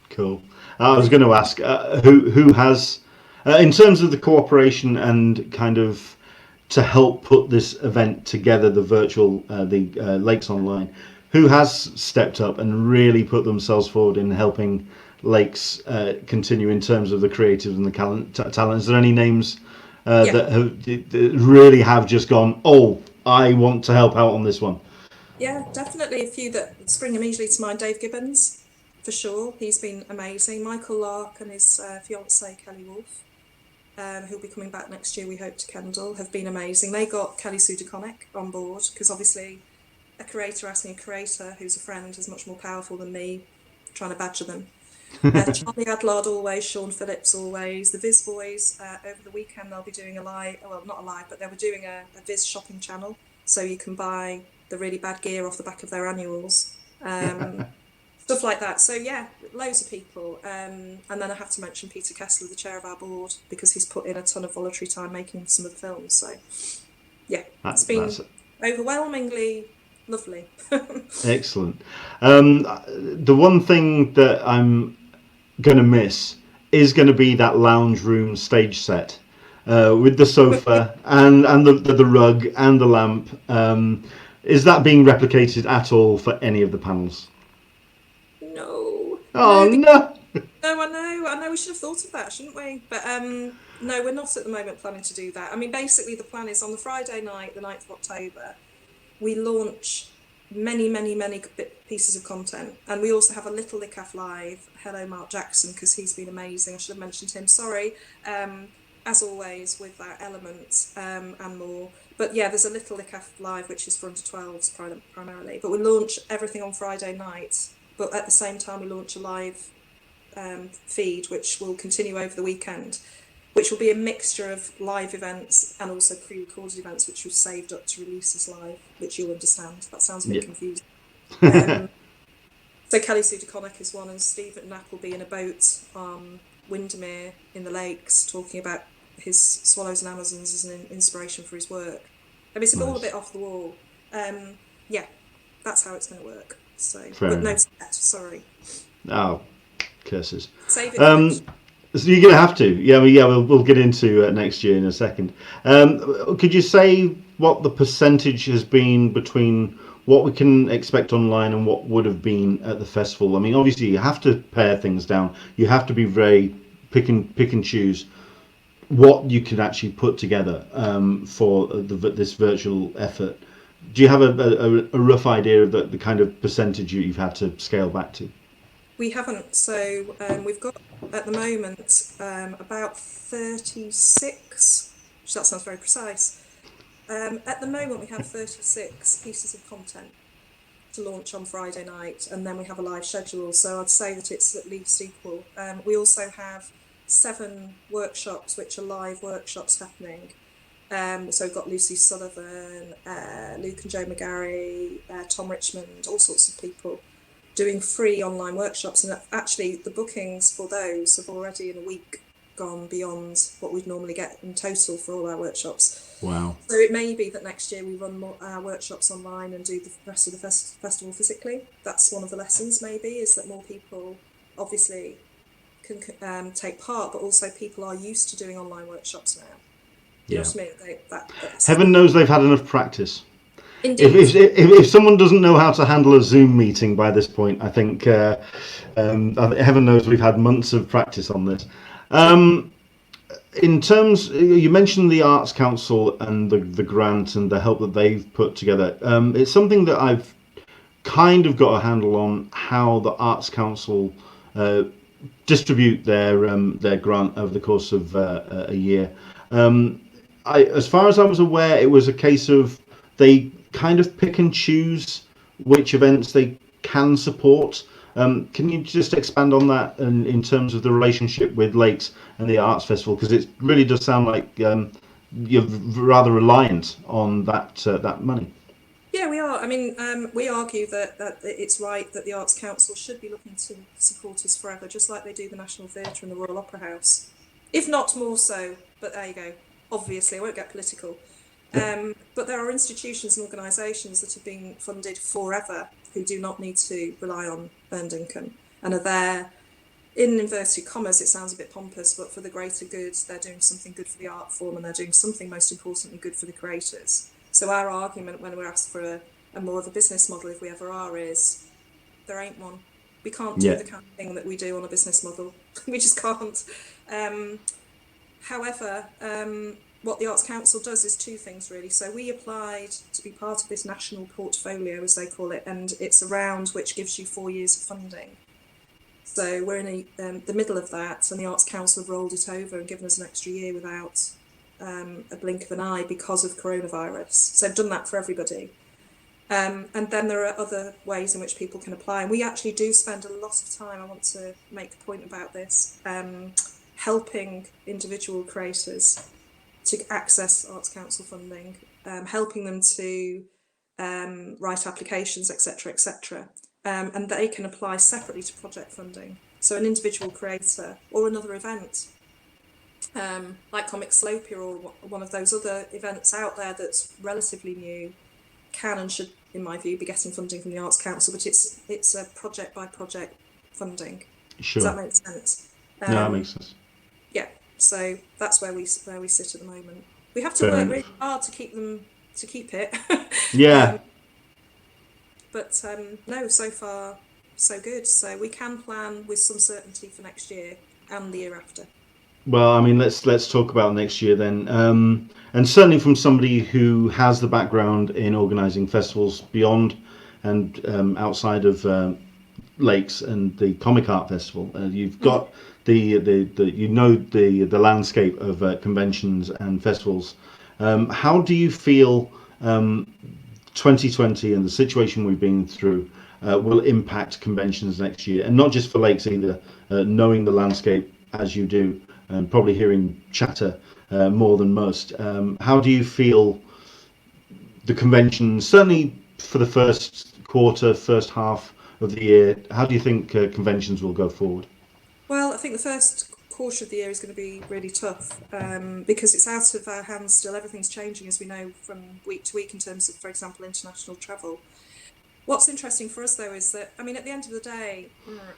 Cool. I was going to ask who has, in terms of the cooperation and kind of to help put this event together, the virtual, the Lakes Online, who has stepped up and really put themselves forward in helping Lakes continue in terms of the creatives and the talent? Is there any names that really have just gone, oh, I want to help out on this one? Yeah, definitely a few that spring immediately to mind. Dave Gibbons, for sure. He's been amazing. Michael Lark and his fiancée, Kelly Wolfe, who'll be coming back next year, we hope, to Kendal, have been amazing. They got Kelly Sue DeConnick on board because obviously a creator asking a creator who's a friend is much more powerful than me trying to badger them. Charlie Adlard always, Sean Phillips always, the Viz Boys. Over the weekend they'll be doing a live, well, not a live, but they were doing a Viz shopping channel, so you can buy the really bad gear off the back of their annuals, stuff like that. So yeah, loads of people. And then I have to mention Peter Kessler, the chair of our board, because he's put in a ton of voluntary time making some of the films. So yeah, it's been That's overwhelmingly lovely. excellent. The one thing that I'm going to miss is going to be that lounge room stage set with the sofa and the rug and the lamp. Is that being replicated at all for any of the panels? No, Oh no, no! no, I know we should have thought of that, shouldn't we? But no, we're not at the moment planning to do that. I mean, basically the plan is on the Friday night, the 9th of October, we launch many pieces of content. And we also have a little Licaf Live. Hello, Mark Jackson, because he's been amazing. I should have mentioned him, sorry. As always, with that element and more. But yeah, there's a little Licaf Live, which is for under 12s primarily. But we launch everything on Friday night. But at the same time, we launch a live feed, which will continue over the weekend, which will be a mixture of live events and also pre-recorded events, which we've saved up to release as live, which you'll understand. That sounds a bit confusing. So Kelly Sue DeConnick is one, and Stephen Knapp will be in a boat on Windermere in the lakes talking about his swallows and Amazons as an inspiration for his work. I mean, it's all a bit off the wall. Yeah, that's how it's going to work. So, but no set, sorry. Oh, curses. Save it for next year. So you're going to have to. Yeah, we'll get into next year in a second. Could you say what the percentage has been between what we can expect online and what would have been at the festival? I mean, obviously you have to pare things down. You have to be very pick and choose what you can actually put together for this virtual effort. Do you have a rough idea of the kind of percentage you've had to scale back to? We haven't. So we've got at the moment about 36, which that sounds very precise. At the moment we have 36 pieces of content to launch on Friday night, and then we have a live schedule. So I'd say that it's at least equal. We also have 7 workshops, which are live workshops happening. So we've got Lucy Sullivan, Luke and Joe McGarry, Tom Richmond, all sorts of people doing free online workshops, and actually the bookings for those have already in a week gone beyond what we'd normally get in total for all our workshops. Wow. So it may be that next year we run more workshops online and do the rest of the festival physically. That's one of the lessons, maybe, is that more people obviously can take part, but also people are used to doing online workshops now. You know what I mean? Heaven knows they've had enough practice. Indeed. If someone doesn't know how to handle a Zoom meeting by this point, I think heaven knows we've had months of practice on this. In terms, you mentioned the Arts Council and the grant and the help that they've put together. It's something that I've kind of got a handle on, how the Arts Council distribute their grant over the course of a year. As far as I was aware, it was a case of they kind of pick and choose which events they can support. Can you just expand on that in terms of the relationship with Lakes and the Arts Festival? Because it really does sound like you're rather reliant on that money. Yeah, we are. I mean, we argue that it's right that the Arts Council should be looking to support us forever, just like they do the National Theatre and the Royal Opera House, if not more so. But there you go. Obviously, I won't get political. But there are institutions and organisations that have been funded forever who do not need to rely on earned income and are there, in inverted commas, it sounds a bit pompous, but for the greater good. They're doing something good for the art form, and they're doing something most importantly good for the creators. So our argument when we're asked for a more of a business model, if we ever are, is there ain't one. We can't do the kind of thing that we do on a business model. We just can't. However, what the Arts Council does is two things really. So we applied to be part of this national portfolio, as they call it, and it's a round which gives you 4 years of funding. So we're in the middle of that, and the Arts Council have rolled it over and given us an extra year without a blink of an eye because of coronavirus. So they've done that for everybody. And then there are other ways in which people can apply. And we actually do spend a lot of time, I want to make a point about this, helping individual creators to access Arts Council funding, helping them to write applications, etc., etc. And they can apply separately to project funding. So an individual creator or another event, like Comic Slopia or one of those other events out there that's relatively new, can and should, in my view, be getting funding from the Arts Council, but it's a project by project funding. Sure. Does that make sense? No, that makes sense. Yeah. So that's where we sit at the moment. We have to work really hard to keep it. Yeah. But no, so far so good. So we can plan with some certainty for next year and the year after. Well, I mean, let's talk about next year then. And certainly from somebody who has the background in organising festivals beyond and outside of Lakes and the Comic Art Festival, you've got the landscape of conventions and festivals. How do you feel 2020 and the situation we've been through will impact conventions next year, and not just for Lakes either? Knowing the landscape as you do, and probably hearing chatter more than most. How do you feel the conventions, certainly for the first quarter, first half of the year, how do you think conventions will go forward? Well, I think the first quarter of the year is going to be really tough because it's out of our hands still. Everything's changing, as we know, from week to week in terms of, for example, international travel. What's interesting for us, though, is that, I mean, at the end of the day,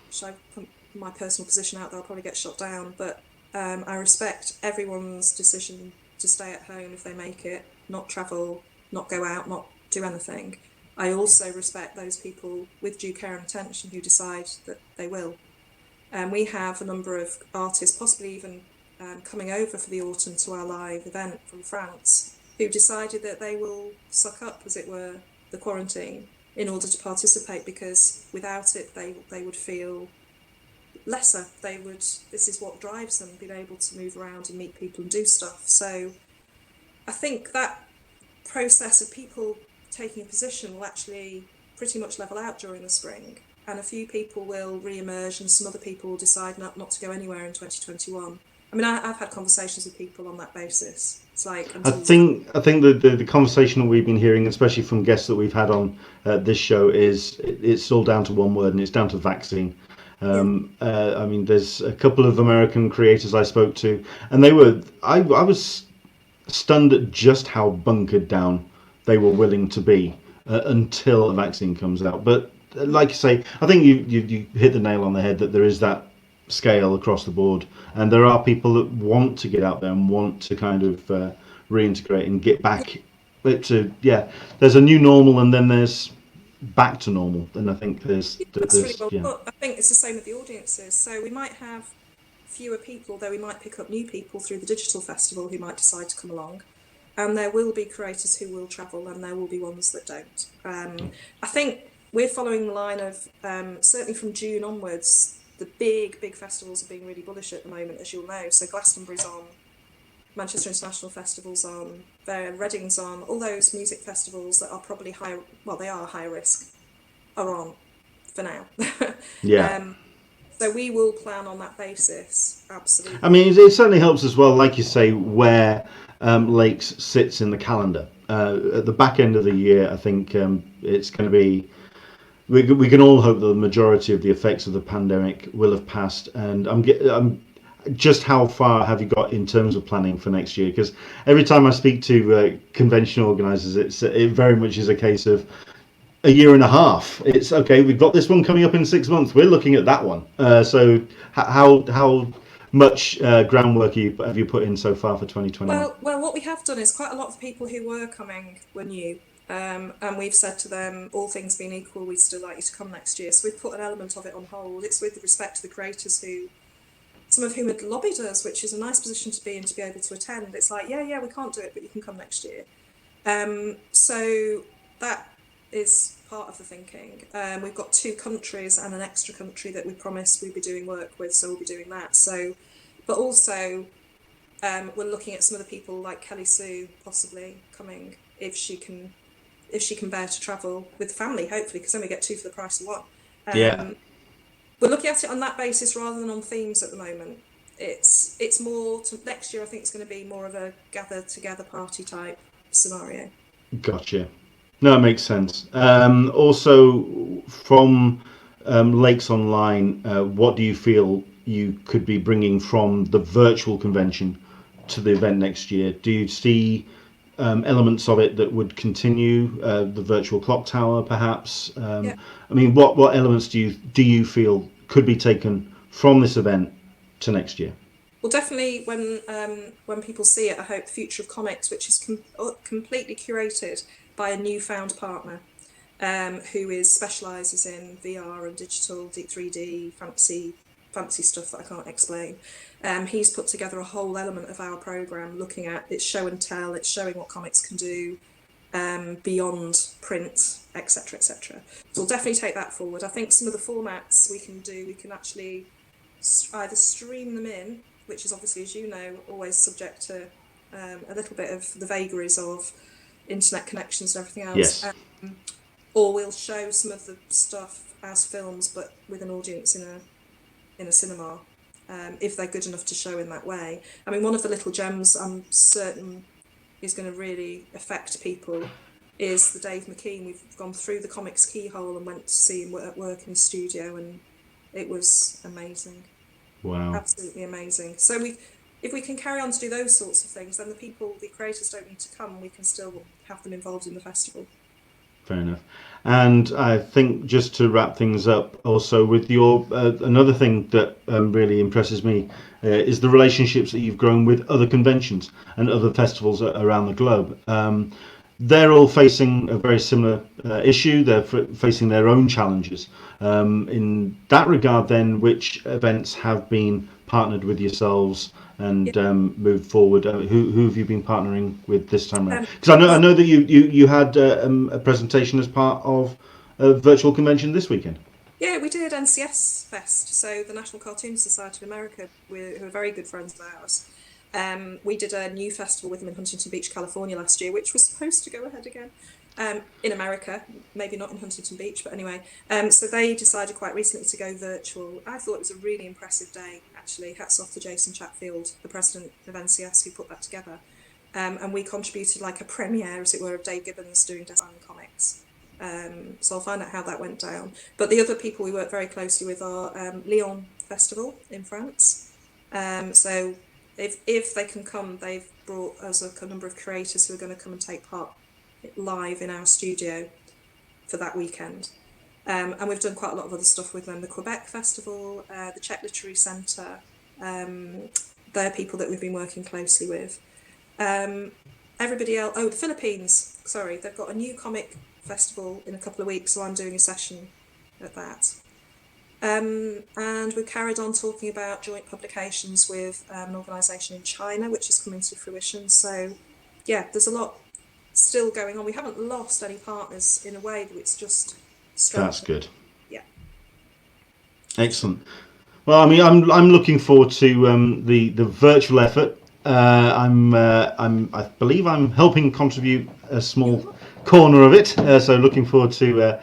should I put my personal position out there? I'll probably get shot down, but I respect everyone's decision to stay at home if they make it, not travel, not go out, not do anything. I also respect those people with due care and attention who decide that they will. We have a number of artists, possibly even coming over for the autumn to our live event from France, who decided that they will suck up, as it were, the quarantine in order to participate, because without it they would feel lesser. This is what drives them, being able to move around and meet people and do stuff. So I think that process of people taking a position will actually pretty much level out during the spring, and a few people will re-emerge and some other people will decide not to go anywhere in 2021. I mean, I've had conversations with people on that basis. It's like, I think the conversation that we've been hearing, especially from guests that we've had on this show, is it's all down to one word, and it's down to vaccine. I mean, there's a couple of American creators I spoke to, and I was stunned at just how bunkered down they were willing to be until a vaccine comes out. But like you say, I think you hit the nail on the head that there is that scale across the board, and there are people that want to get out there and want to kind of reintegrate and get back to, there's a new normal, and then there's back to normal, and I think there's really well put. I think it's the same with the audiences. So we might have fewer people, though we might pick up new people through the digital festival who might decide to come along, and there will be creators who will travel, and there will be ones that don't. I think we're following the line of certainly from June onwards, the big festivals are being really bullish at the moment, as you'll know. So Glastonbury's on, Manchester International Festival's on, Reading's on, all those music festivals that are probably high risk are on for now. So we will plan on that basis, absolutely. I mean, it certainly helps as well, like you say, where Lakes sits in the calendar. At the back end of the year, I think it's going to be, we can all hope that the majority of the effects of the pandemic will have passed, and just how far have you got in terms of planning for next year? Because every time I speak to convention organisers, it very much is a case of a year and a half. It's okay, we've got this one coming up in 6 months, we're looking at that one. So how much groundwork have you put in so far for 2021? Well, what we have done is quite a lot of people who were coming were new. And we've said to them, all things being equal, we'd still like you to come next year. So we've put an element of it on hold. It's with respect to the creators who some of whom had lobbied us, which is a nice position to be in, to be able to attend. It's like, yeah, we can't do it, but you can come next year. So that is part of the thinking. We've got 2 countries and an extra country that we promised we'd be doing work with, so we'll be doing that. So, but also we're looking at some of the people like Kelly Sue possibly coming if she can bear to travel with family, hopefully, because then we get 2 for the price of 1. Yeah. We're looking at it on that basis rather than on themes at the moment. It's more next year. I think it's going to be more of a gather together party type scenario. Gotcha. No, it makes sense. Also, from Lakes Online, what do you feel you could be bringing from the virtual convention to the event next year? Do you see elements of it that would continue, the virtual clock tower, perhaps? Yeah. I mean, what elements do you feel could be taken from this event to next year? Well, definitely when people see it, I hope the future of comics, which is completely curated by a newfound partner who specialises in VR and digital 3D fancy stuff that I can't explain. He's put together a whole element of our programme looking at its show and tell, it's showing what comics can do beyond print, etc, etc. So we'll definitely take that forward. I think some of the formats we can actually either stream them in, which is obviously, as you know, always subject to a little bit of the vagaries of internet connections and everything else. Yes. Or we'll show some of the stuff as films, but with an audience in a cinema, if they're good enough to show in that way. I mean, one of the little gems I'm certain is going to really affect people is the Dave McKean. We've gone through the comics keyhole and went to see him at work in the studio, and it was amazing. Wow. Absolutely amazing. So if we can carry on to do those sorts of things, then the creators don't need to come. We can still have them involved in the festival. Fair enough. And I think just to wrap things up, also with your another thing that really impresses me is the relationships that you've grown with other conventions and other festivals around the globe. They're all facing a very similar issue. They're facing their own challenges. In that regard, then, which events have been partnered with yourselves and moved forward? Who have you been partnering with this time around? Because I know that you had a presentation as part of a virtual convention this weekend. Yeah, we did NCS Fest. So the National Cartoon Society of America, who are very good friends of ours. We did a new festival with them in Huntington Beach, California last year, which was supposed to go ahead again in America, maybe not in Huntington Beach, but anyway. So they decided quite recently to go virtual. I thought it was a really impressive day, actually. Hats off to Jason Chatfield, the president of NCS, who put that together. And we contributed like a premiere, as it were, of Dave Gibbons doing design comics. So I'll find out how that went down. But the other people we work very closely with are Lyon Festival in France. So if they can come, they've brought us a number of creators who are going to come and take part live in our studio for that weekend. And we've done quite a lot of other stuff with them. The Quebec Festival, the Czech Literary Centre, they're people that we've been working closely with. Everybody else, the Philippines, sorry, they've got a new comic festival in a couple of weeks, so I'm doing a session at that. And we carried on talking about joint publications with an organisation in China, which is coming to fruition. So, yeah, there's a lot still going on. We haven't lost any partners in a way that it's just strengthened. That's good. Yeah. Excellent. Well, I mean, I'm looking forward to the virtual effort. I believe I'm helping contribute a small corner of it, so looking forward to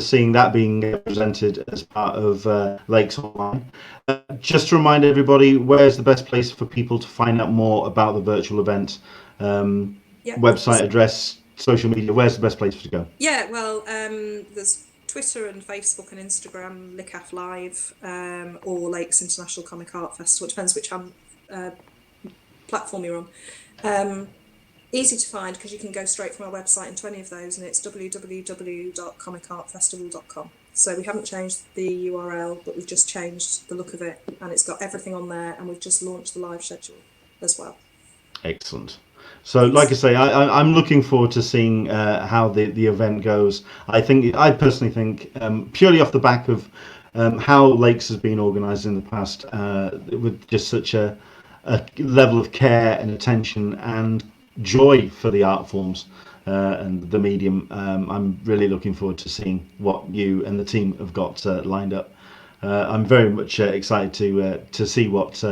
seeing that being presented as part of Lakes Online. Just to remind everybody, where's the best place for people to find out more about the virtual event? Website address, social media, where's the best place to go? Yeah, well, there's Twitter and Facebook and Instagram, LICAF Live, or Lakes International Comic Art Festival. It depends which platform you're on. Easy to find because you can go straight from our website into any of those, and it's www.comicartfestival.com. So we haven't changed the URL, but we've just changed the look of it, and it's got everything on there, and we've just launched the live schedule as well. Excellent. So, like I say, I'm looking forward to seeing how the event goes. I personally think, purely off the back of how Lakes has been organised in the past with just such a level of care and attention and joy for the art forms and the medium. I'm really looking forward to seeing what you and the team have got lined up. I'm very much excited to see what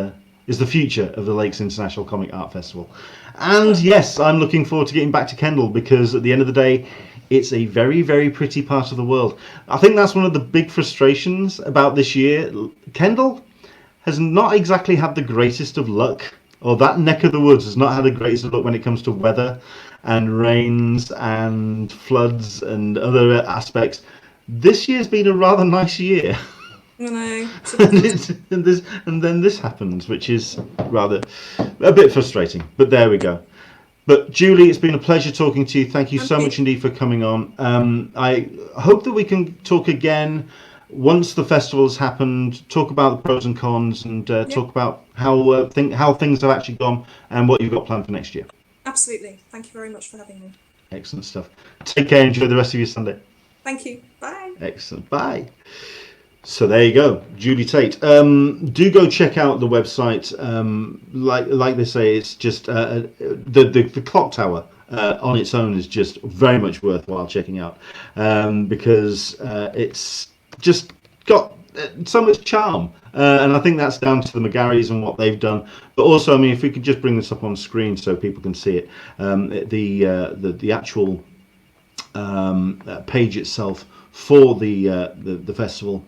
is the future of the Lakes International Comic Art Festival. And yes, I'm looking forward to getting back to Kendal, because at the end of the day, it's a very, very pretty part of the world. I think that's one of the big frustrations about this year. Kendal has not exactly had the greatest of luck, or that neck of the woods has not had the greatest of luck when it comes to weather and rains and floods and other aspects. This year's been a rather nice year. I know. and then this happens, which is rather a bit frustrating. But there we go. But Julie, it's been a pleasure talking to you. Thank you so much indeed for coming on. I hope that we can talk again once the festival has happened, talk about the pros and cons, and talk about how things have actually gone and what you've got planned for next year. Absolutely. Thank you very much for having me. Excellent stuff. Take care. Enjoy the rest of your Sunday. Thank you. Bye. Excellent. Bye. So there you go, Julie Tait. Do go check out the website. Like they say, it's just the clock tower on its own is just very much worthwhile checking out, because it's just got so much charm, and I think that's down to the McGarrys and what they've done. But also, I mean, if we could just bring this up on screen so people can see it, the actual page itself for the festival.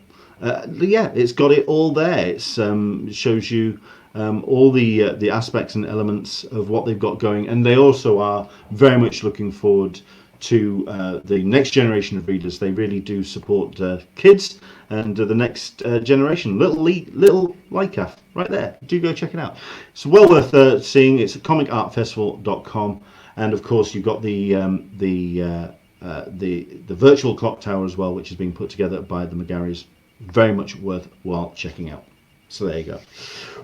It's got it all there. It shows you all the aspects and elements of what they've got going, and they also are very much looking forward to the next generation of readers. They really do support kids and the next generation. Little Lycaf right there. Do go check it out. It's well worth seeing. It's at comicartfestival.com, and of course you've got the virtual clock tower as well, which has been put together by the McGarrys. Very much worthwhile checking out. So there you go.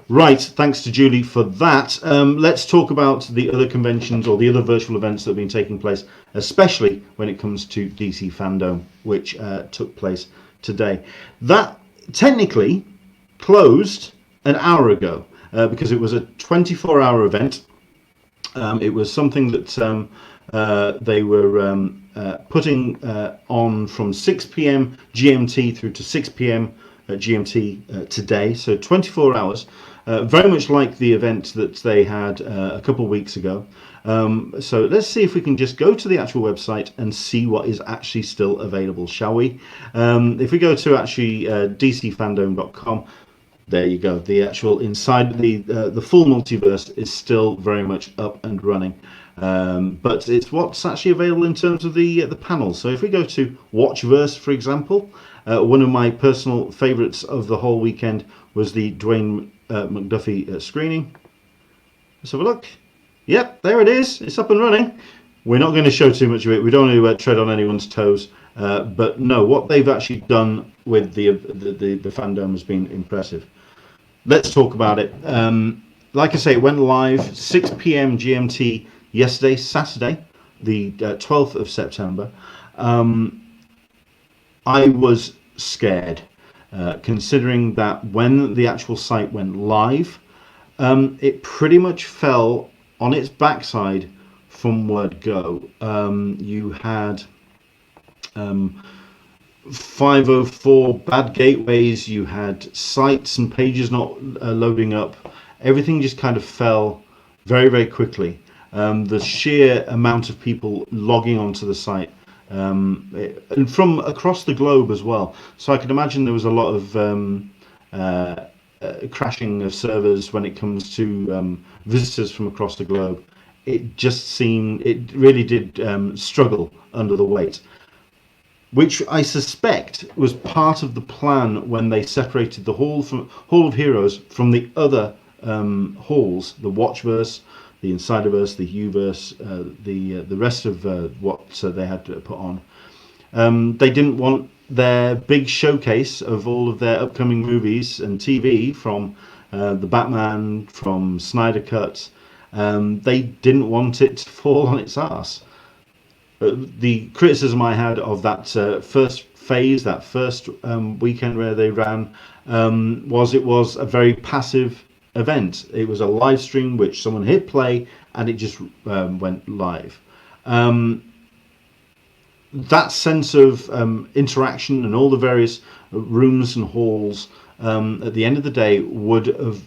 Right, thanks to Julie for that. Let's talk about the other conventions or the other virtual events that have been taking place, especially when it comes to DC Fandom, which took place today. That technically closed an hour ago because it was a 24-hour event. It was something that they were putting on from 6 p.m. GMT through to 6 p.m. GMT today, so 24 hours, very much like the event that they had a couple of weeks ago. So let's see if we can just go to the actual website and see what is actually still available, shall we? If we go to actually dcfandom.com, there you go. The actual inside the full multiverse is still very much up and running. But it's what's actually available in terms of the panels. So if we go to Watchverse, for example, one of my personal favourites of the whole weekend was the Dwayne Mcduffie screening. Let's have a look. Yep, there it is. It's up and running. We're not going to show too much of it. We don't want to tread on anyone's toes. But no, what they've actually done with the fandom has been impressive. Let's talk about it. Like I say, it went live 6 p.m. GMT yesterday, Saturday, the 12th of September. I was scared, considering that when the actual site went live, it pretty much fell on its backside from word go. You had 504 bad gateways, you had sites and pages not loading up. Everything just kind of fell very, very quickly. The sheer amount of people logging onto the site, and from across the globe as well. So I can imagine there was a lot of crashing of servers when it comes to visitors from across the globe. It really did struggle under the weight, which I suspect was part of the plan when they separated the Hall of Heroes from the other halls, the Watchverse, the Insiderverse, the Uverse, the rest of what they had to put on. They didn't want their big showcase of all of their upcoming movies and TV from the Batman, from Snyder Cut. They didn't want it to fall on its arse. The criticism I had of that first phase, that first weekend where they ran, it was a very passive event. It was a live stream which someone hit play and it just went live. That sense of interaction and all the various rooms and halls at the end of the day would have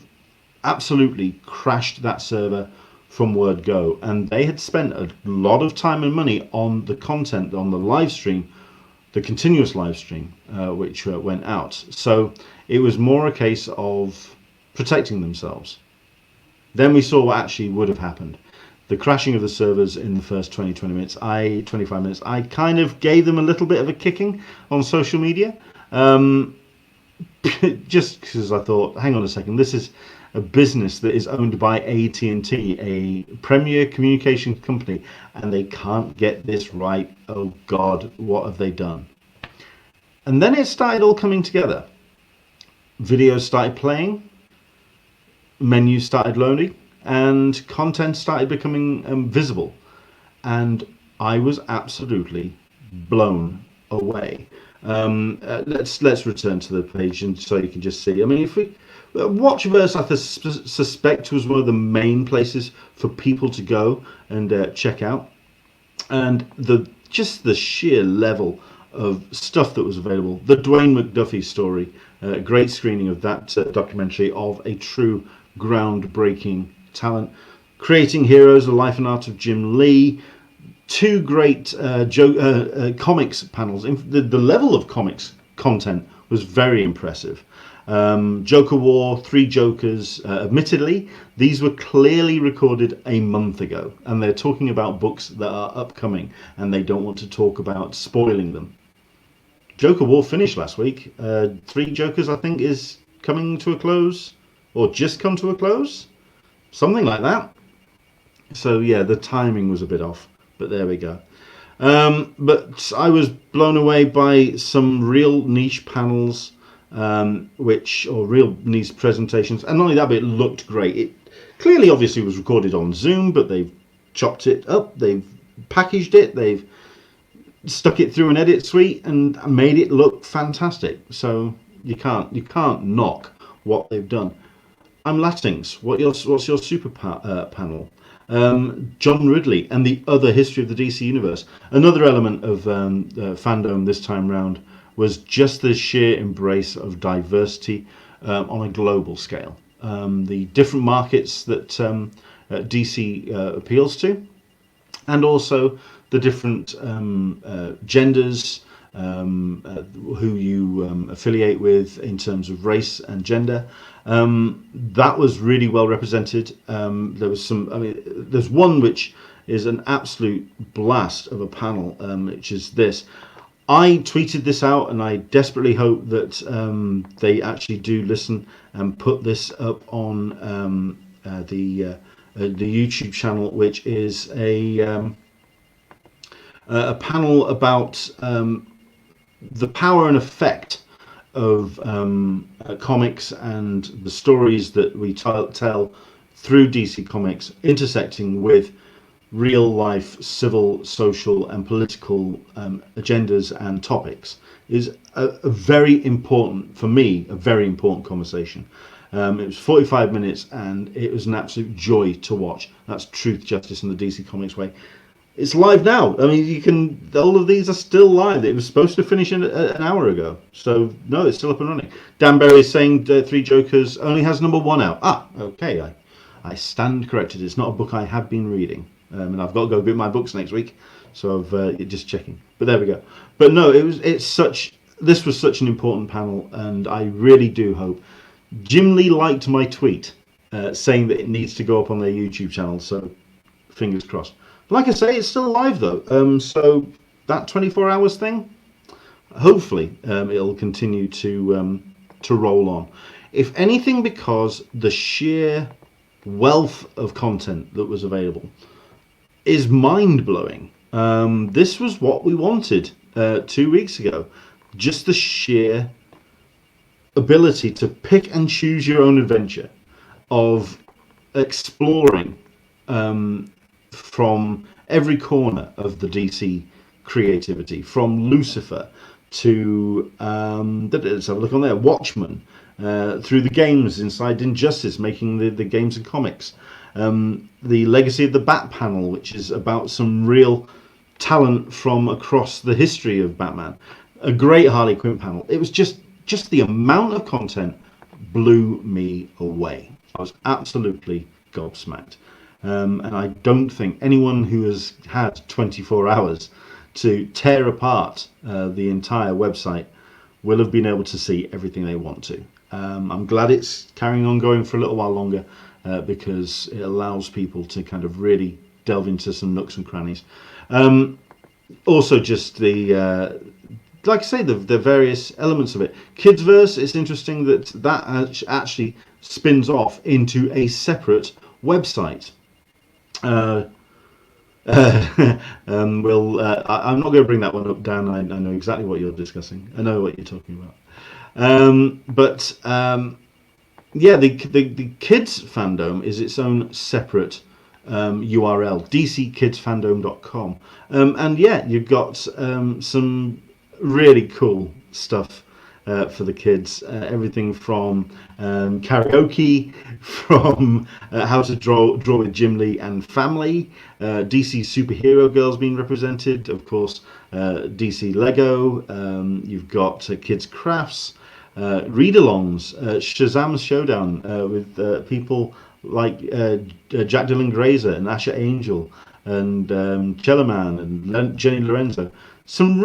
absolutely crashed that server from word go, and they had spent a lot of time and money on the content on the live stream, the continuous live stream which went out. So it was more a case of protecting themselves. Then we saw what actually would have happened. The crashing of the servers in the first 25 minutes, I kind of gave them a little bit of a kicking on social media, just because I thought, hang on a second, this is a business that is owned by AT&T, a premier communication company, and they can't get this right. Oh God, what have they done? And then it started all coming together. Videos started playing, menus started loading, and content started becoming visible. And I was absolutely blown away. Let's return to the page, and so you can just see. I mean, if we Watchverse, I suspect, was one of the main places for people to go and check out, and the sheer level of stuff that was available. The Dwayne Mcduffie story, great screening of that documentary of a true groundbreaking talent, Creating Heroes: The Life and Art of Jim Lee. Two great comics panels. The level of comics content was very impressive. Joker War, 3 Jokers. Admittedly, these were clearly recorded a month ago, and they're talking about books that are upcoming, and they don't want to talk about spoiling them. Joker War finished last week. 3 Jokers, I think, is coming to a close, or just come to a close, something like that. So yeah, the timing was a bit off, but there we go. But I was blown away by some real niche panels, real niche presentations, and not only that, but it looked great. It clearly, obviously, was recorded on Zoom, but they've chopped it up, they've packaged it, they've stuck it through an edit suite, and made it look fantastic. So you can't knock what they've done. I'm Latings. What's your super panel? John Ridley and the other history of the DC universe. Another element of fandom this time round was just the sheer embrace of diversity on a global scale. The different markets that DC appeals to, and also the different genders who you affiliate with in terms of race and gender. That was really well represented. There was there's one which is an absolute blast of a panel, which is this. I tweeted this out, and I desperately hope that they actually do listen and put this up on the YouTube channel, which is a panel about the power and effect of comics and the stories that we tell through DC Comics, intersecting with real life civil, social and political agendas and topics, is a very important, for me, a very important conversation. It was 45 minutes and it was an absolute joy to watch. That's Truth, Justice and the DC Comics Way. It's live now. I mean, all of these are still live. It was supposed to finish an hour ago. So, no, it's still up and running. Dan Berry is saying 3 Jokers only has #1 out. Okay. I stand corrected. It's not a book I have been reading. And I've got to go get my books next week. So I've just checking. But there we go. But no, this was such an important panel. And I really do hope. Jim Lee liked my tweet saying that it needs to go up on their YouTube channel. So fingers crossed. Like I say, it's still live though, so that 24 hours thing, hopefully it'll continue to roll on. If anything, because the sheer wealth of content that was available is mind-blowing. This was what we wanted 2 weeks ago. Just the sheer ability to pick and choose your own adventure, of exploring from every corner of the DC creativity, from Lucifer to let's have a look on there. Watchmen, through the games inside Injustice, making the games and comics. The Legacy of the Bat panel, which is about some real talent from across the history of Batman. A great Harley Quinn panel. It was just the amount of content blew me away. I was absolutely gobsmacked. And I don't think anyone who has had 24 hours to tear apart the entire website will have been able to see everything they want to. I'm glad it's carrying on going for a little while longer because it allows people to kind of really delve into some nooks and crannies. Also, just the like I say, the various elements of it. Kidsverse, it's interesting that actually spins off into a separate website. I'm not going to bring that one up, Dan. I know exactly what you're discussing. I know what you're talking about. Yeah, the kids fandom is its own separate URL, dckidsfandom.com. And yeah, you've got some really cool stuff for the kids. Everything from karaoke, from how to draw with Jim Lee and family, DC superhero girls being represented, of course, DC Lego. You've got kids crafts, read-alongs, Shazam's Showdown with people like Jack Dylan Grazer and Asher Angel and Chellaman and Jenny Lorenzo. Some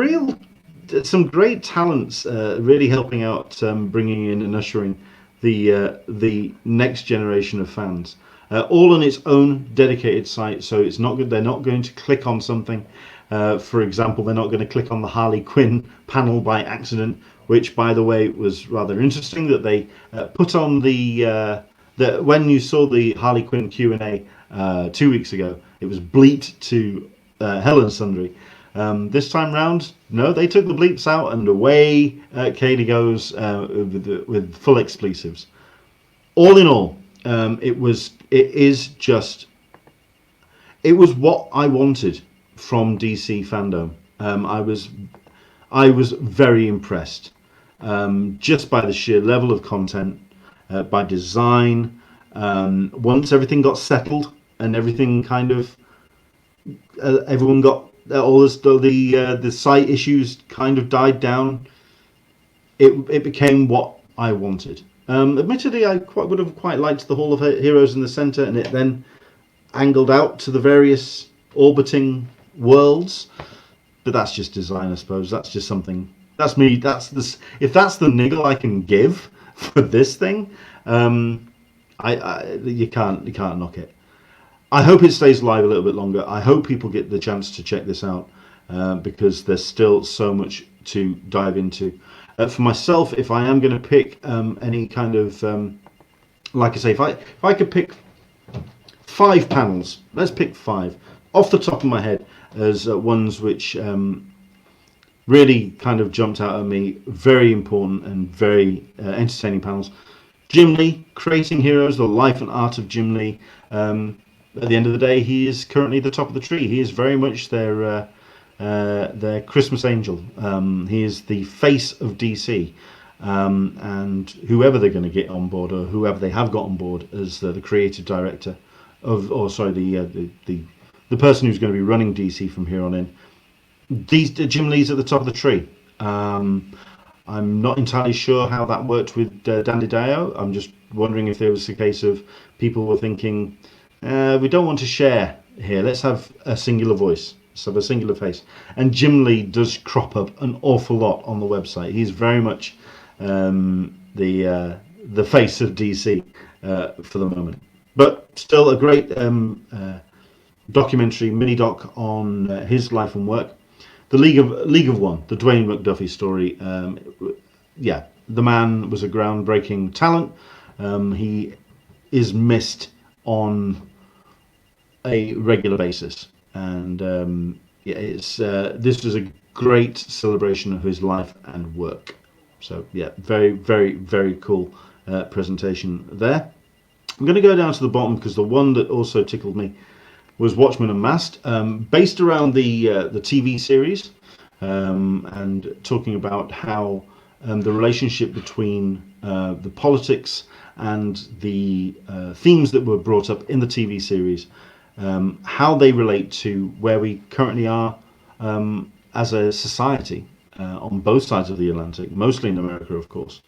great talents really helping out, bringing in and ushering the next generation of fans. All on its own dedicated site, so it's not good. They're not going to click on something. For example, they're not going to click on the Harley Quinn panel by accident, which, by the way, was rather interesting that they put on the when you saw the Harley Quinn Q&A 2 weeks ago, it was bleeped to hell and sundry. This time round, no, they took the bleeps out and away Katie goes with full expletives. All in all, it was what I wanted from DC fandom. I was very impressed, just by the sheer level of content, by design. Once everything got settled and everything kind of everyone got all the site issues kind of died down, it became what I wanted. Admittedly, I would have quite liked the Hall of Heroes in the centre, and it then angled out to the various orbiting worlds. But that's just design, I suppose. That's just something. That's me. If that's the niggle I can give for this thing, you can't knock it. I hope it stays live a little bit longer. I hope people get the chance to check this out because there's still so much to dive into. For myself, if I am going to pick any kind of, like I say, if I could pick 5 panels, let's pick 5 off the top of my head as ones which really kind of jumped out at me. Very important and very entertaining panels. Jim Lee, Creating Heroes, the life and art of Jim Lee. At the end of the day, he is currently the top of the tree. He is very much their Christmas angel. He is the face of DC, and whoever they're going to get on board, or whoever they have got on board as the creative director of, the person who's going to be running DC from here on in. Jim Lee's at the top of the tree. I'm not entirely sure how that worked with Dan DiDio. I'm just wondering if there was a case of people were thinking, we don't want to share here. Let's have a singular voice. Let's have a singular face. And Jim Lee does crop up an awful lot on the website. He's very much the face of DC for the moment. But still a great documentary, mini doc on his life and work. The League of One, the Dwayne Mcduffie story. Yeah, the man was a groundbreaking talent. He is missed on a regular basis, and this was a great celebration of his life and work. So yeah, very, very, very cool presentation there. I'm going to go down to the bottom because the one that also tickled me was Watchmen Unmasked, based around the TV series. and talking about how the relationship between the politics and the themes that were brought up in the TV series, how they relate to where we currently are as a society on both sides of the Atlantic, mostly in America, of course.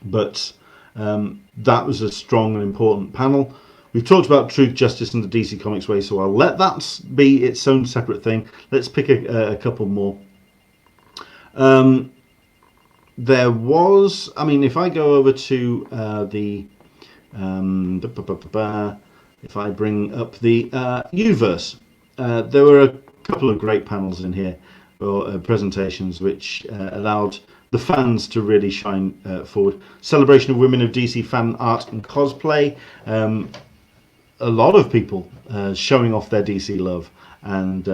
But that was a strong and important panel. We've talked about truth, justice, and the DC Comics way, so I'll let that be its own separate thing. Let's pick a couple more. There was, I mean, if I go over to if I bring up the Uverse, there were a couple of great panels in here, or presentations, which allowed the fans to really shine forward. Celebration of Women of DC Fan Art and Cosplay. A lot of people showing off their DC love, and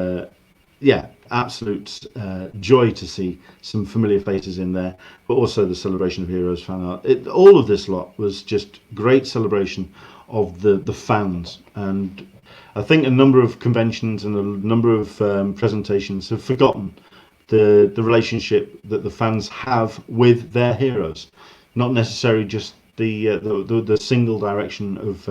yeah, absolute joy to see some familiar faces in there, but also the Celebration of Heroes fan art. All of this lot was just great celebration of the fans, and I think a number of conventions and a number of presentations have forgotten the relationship that the fans have with their heroes, not necessarily just the single direction of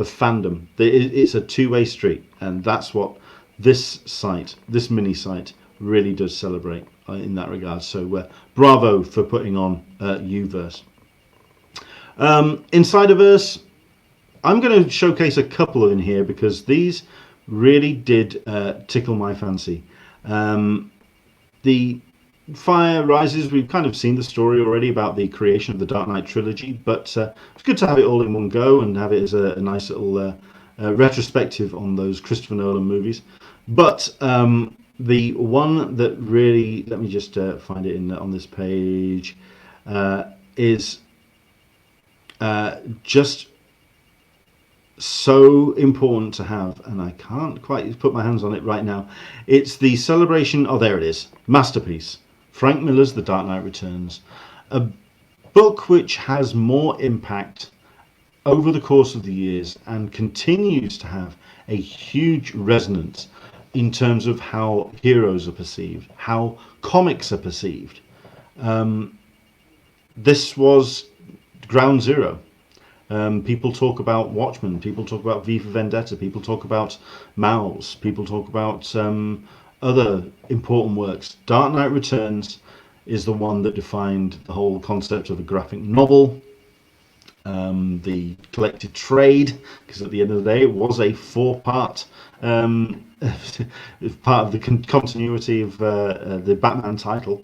fandom. It's a two-way street, and that's what this site, this mini site, really does celebrate in that regard. So bravo for putting on Uverse. Insiderverse, I'm going to showcase a couple in here because these really did tickle my fancy. The Fire Rises, we've kind of seen the story already about the creation of the Dark Knight trilogy, but it's good to have it all in one go and have it as a nice little retrospective on those Christopher Nolan movies. But the one that really, let me just find it on this page, is just so important to have, and I can't quite put my hands on it right now. It's the celebration, oh there it is, Masterpiece, Frank Miller's The Dark Knight Returns, a book which has more impact over the course of the years and continues to have a huge resonance in terms of how heroes are perceived, how comics are perceived. This was ground zero. People talk about Watchmen, people talk about V for Vendetta, people talk about Mouse, people talk about other important works. Dark Knight Returns is the one that defined the whole concept of a graphic novel, the collected trade, because at the end of the day it was a four-part part of the continuity of the Batman title.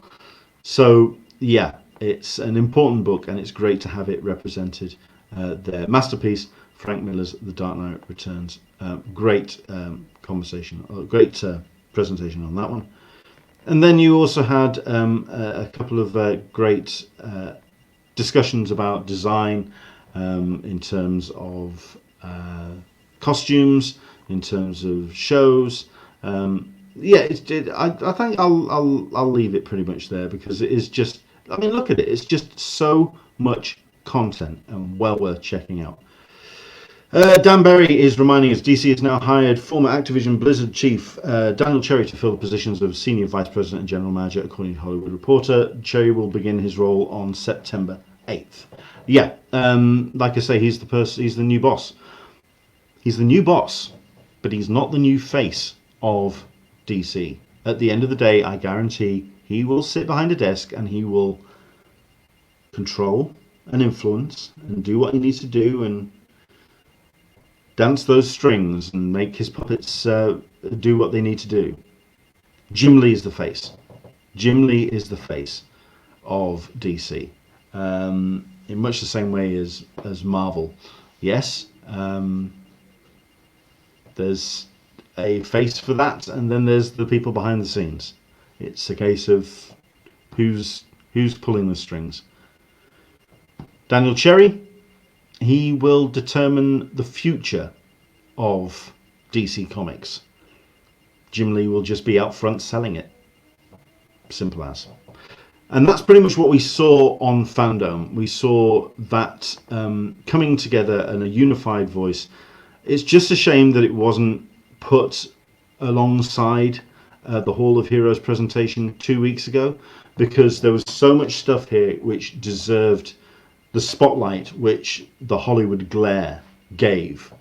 So yeah, it's an important book and it's great to have it represented there. Masterpiece, Frank Miller's The Dark Knight Returns. Great conversation, great presentation on that one. And then you also had a couple of great discussions about design in terms of costumes, in terms of shows. Yeah, I think I'll leave it pretty much there because it is just, I mean, look at it. It's just so much content and well worth checking out. Dan Berry is reminding us DC has now hired former Activision Blizzard chief Daniel Cherry to fill the positions of senior vice president and general manager, according to Hollywood Reporter. Cherry will begin his role on September 8th. Yeah, like I say, he's the new boss. He's the new boss, but he's not the new face of DC. At the end of the day, I guarantee he will sit behind a desk and he will control and influence and do what he needs to do and dance those strings and make his puppets do what they need to do. Jim Lee is the face. Jim Lee is the face of DC. In much the same way as Marvel. Yes, there's a face for that, and then there's the people behind the scenes. It's a case of who's pulling the strings. Daniel Cherry, he will determine the future of DC Comics. Jim Lee will just be out front selling it. Simple as. And that's pretty much what we saw on Fandom. We saw that coming together and a unified voice. It's just a shame that it wasn't put alongside the Hall of Heroes presentation 2 weeks ago, because there was so much stuff here which deserved the spotlight which the Hollywood glare gave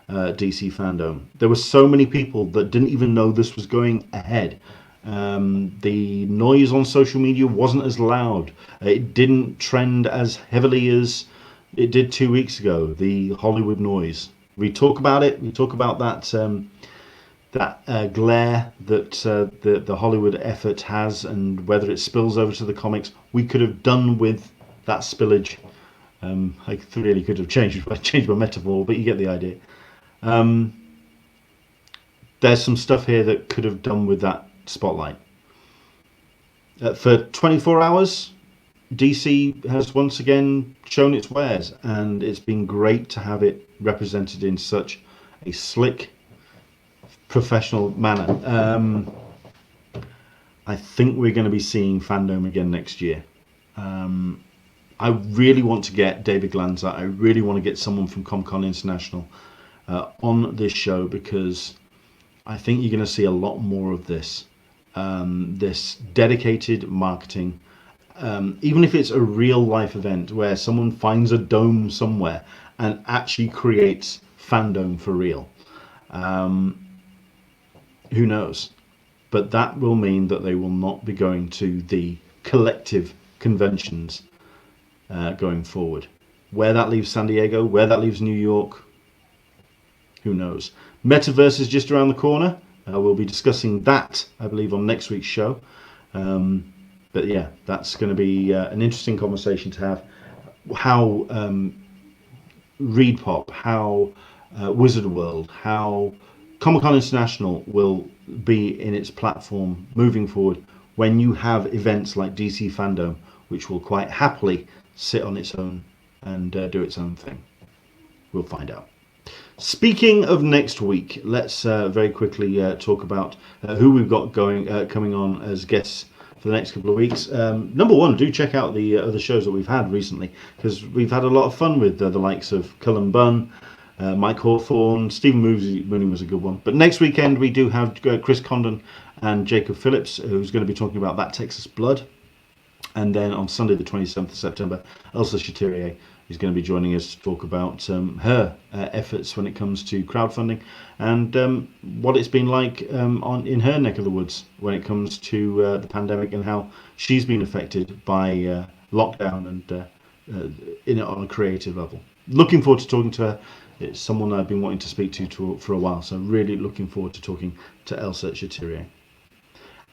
DC fandom. There were so many people that didn't even know this was going ahead. The noise on social media wasn't as loud. It didn't trend as heavily as it did 2 weeks ago. The Hollywood noise. We talk about it. We talk about that glare that the Hollywood effort has, and whether it spills over to the comics. We could have done with that spillage. I really could have changed my metaphor, but you get the idea. There's some stuff here that could have done with that spotlight. For 24 hours, DC has once again shown its wares, and it's been great to have it represented in such a slick, professional manner. I think we're going to be seeing fandom again next year. I really want to get David Glanzer. I really want to get someone from Comic Con International on this show, because I think you're going to see a lot more of this. This dedicated marketing, even if it's a real life event where someone finds a dome somewhere and actually creates fandom for real. Who knows? But that will mean that they will not be going to the collective conventions going forward. Where that leaves San Diego, where that leaves New York, who knows? Metaverse is just around the corner. We'll be discussing that, I believe, on next week's show. But yeah, that's going to be an interesting conversation to have. How ReedPop, how Wizard World, how Comic Con International will be in its platform moving forward when you have events like DC Fandom, which will quite happily sit on its own and do its own thing. We'll find out. Speaking of next week, let's very quickly talk about who we've got coming on as guests for the next couple of weeks. Number one, do check out the other shows that we've had recently, because we've had a lot of fun with the likes of Cullen Bunn, Mike Hawthorne, Stephen Mooney was a good one. But next weekend we do have Chris Condon and Jacob Phillips, who's going to be talking about That Texas Blood. And then on Sunday the 27th of September, Elsa Chatierier is going to be joining us to talk about her efforts when it comes to crowdfunding, and what it's been like in her neck of the woods when it comes to the pandemic, and how she's been affected by lockdown and on a creative level. Looking forward to talking to her. It's someone I've been wanting to speak to for a while, so really looking forward to talking to Elsa Chatierier.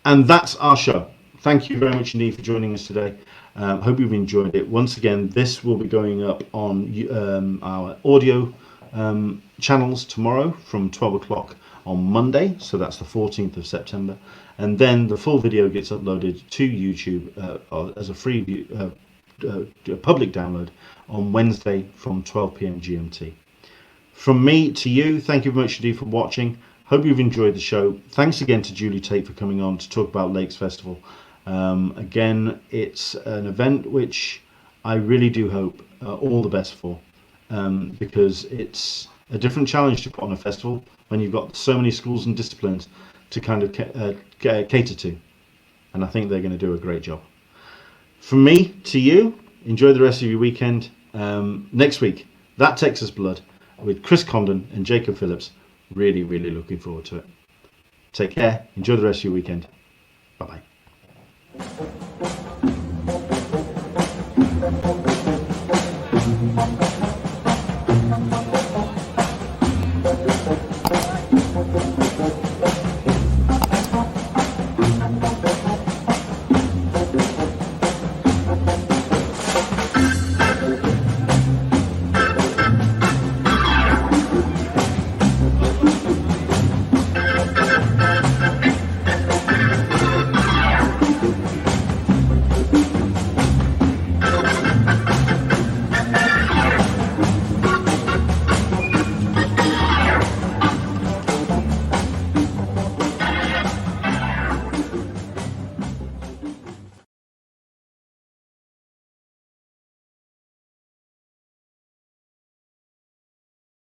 And that's our show. Thank you very much indeed for joining us today. Hope you've enjoyed it. Once again, this will be going up on our audio channels tomorrow from 12 o'clock on Monday. So that's the 14th of September. And then the full video gets uploaded to YouTube as a free public download on Wednesday from 12 p.m. GMT. From me to you, thank you very much indeed for watching. Hope you've enjoyed the show. Thanks again to Julie Tait for coming on to talk about Lakes Festival. Again, it's an event which I really do hope all the best for, because it's a different challenge to put on a festival when you've got so many schools and disciplines to kind of cater to, and I think they're going to do a great job. From me to you, enjoy the rest of your weekend. Next week, That Texas Blood with Chris Condon and Jacob Phillips. Really, really looking forward to it. Take care. Enjoy the rest of your weekend. Bye-bye. Thank you.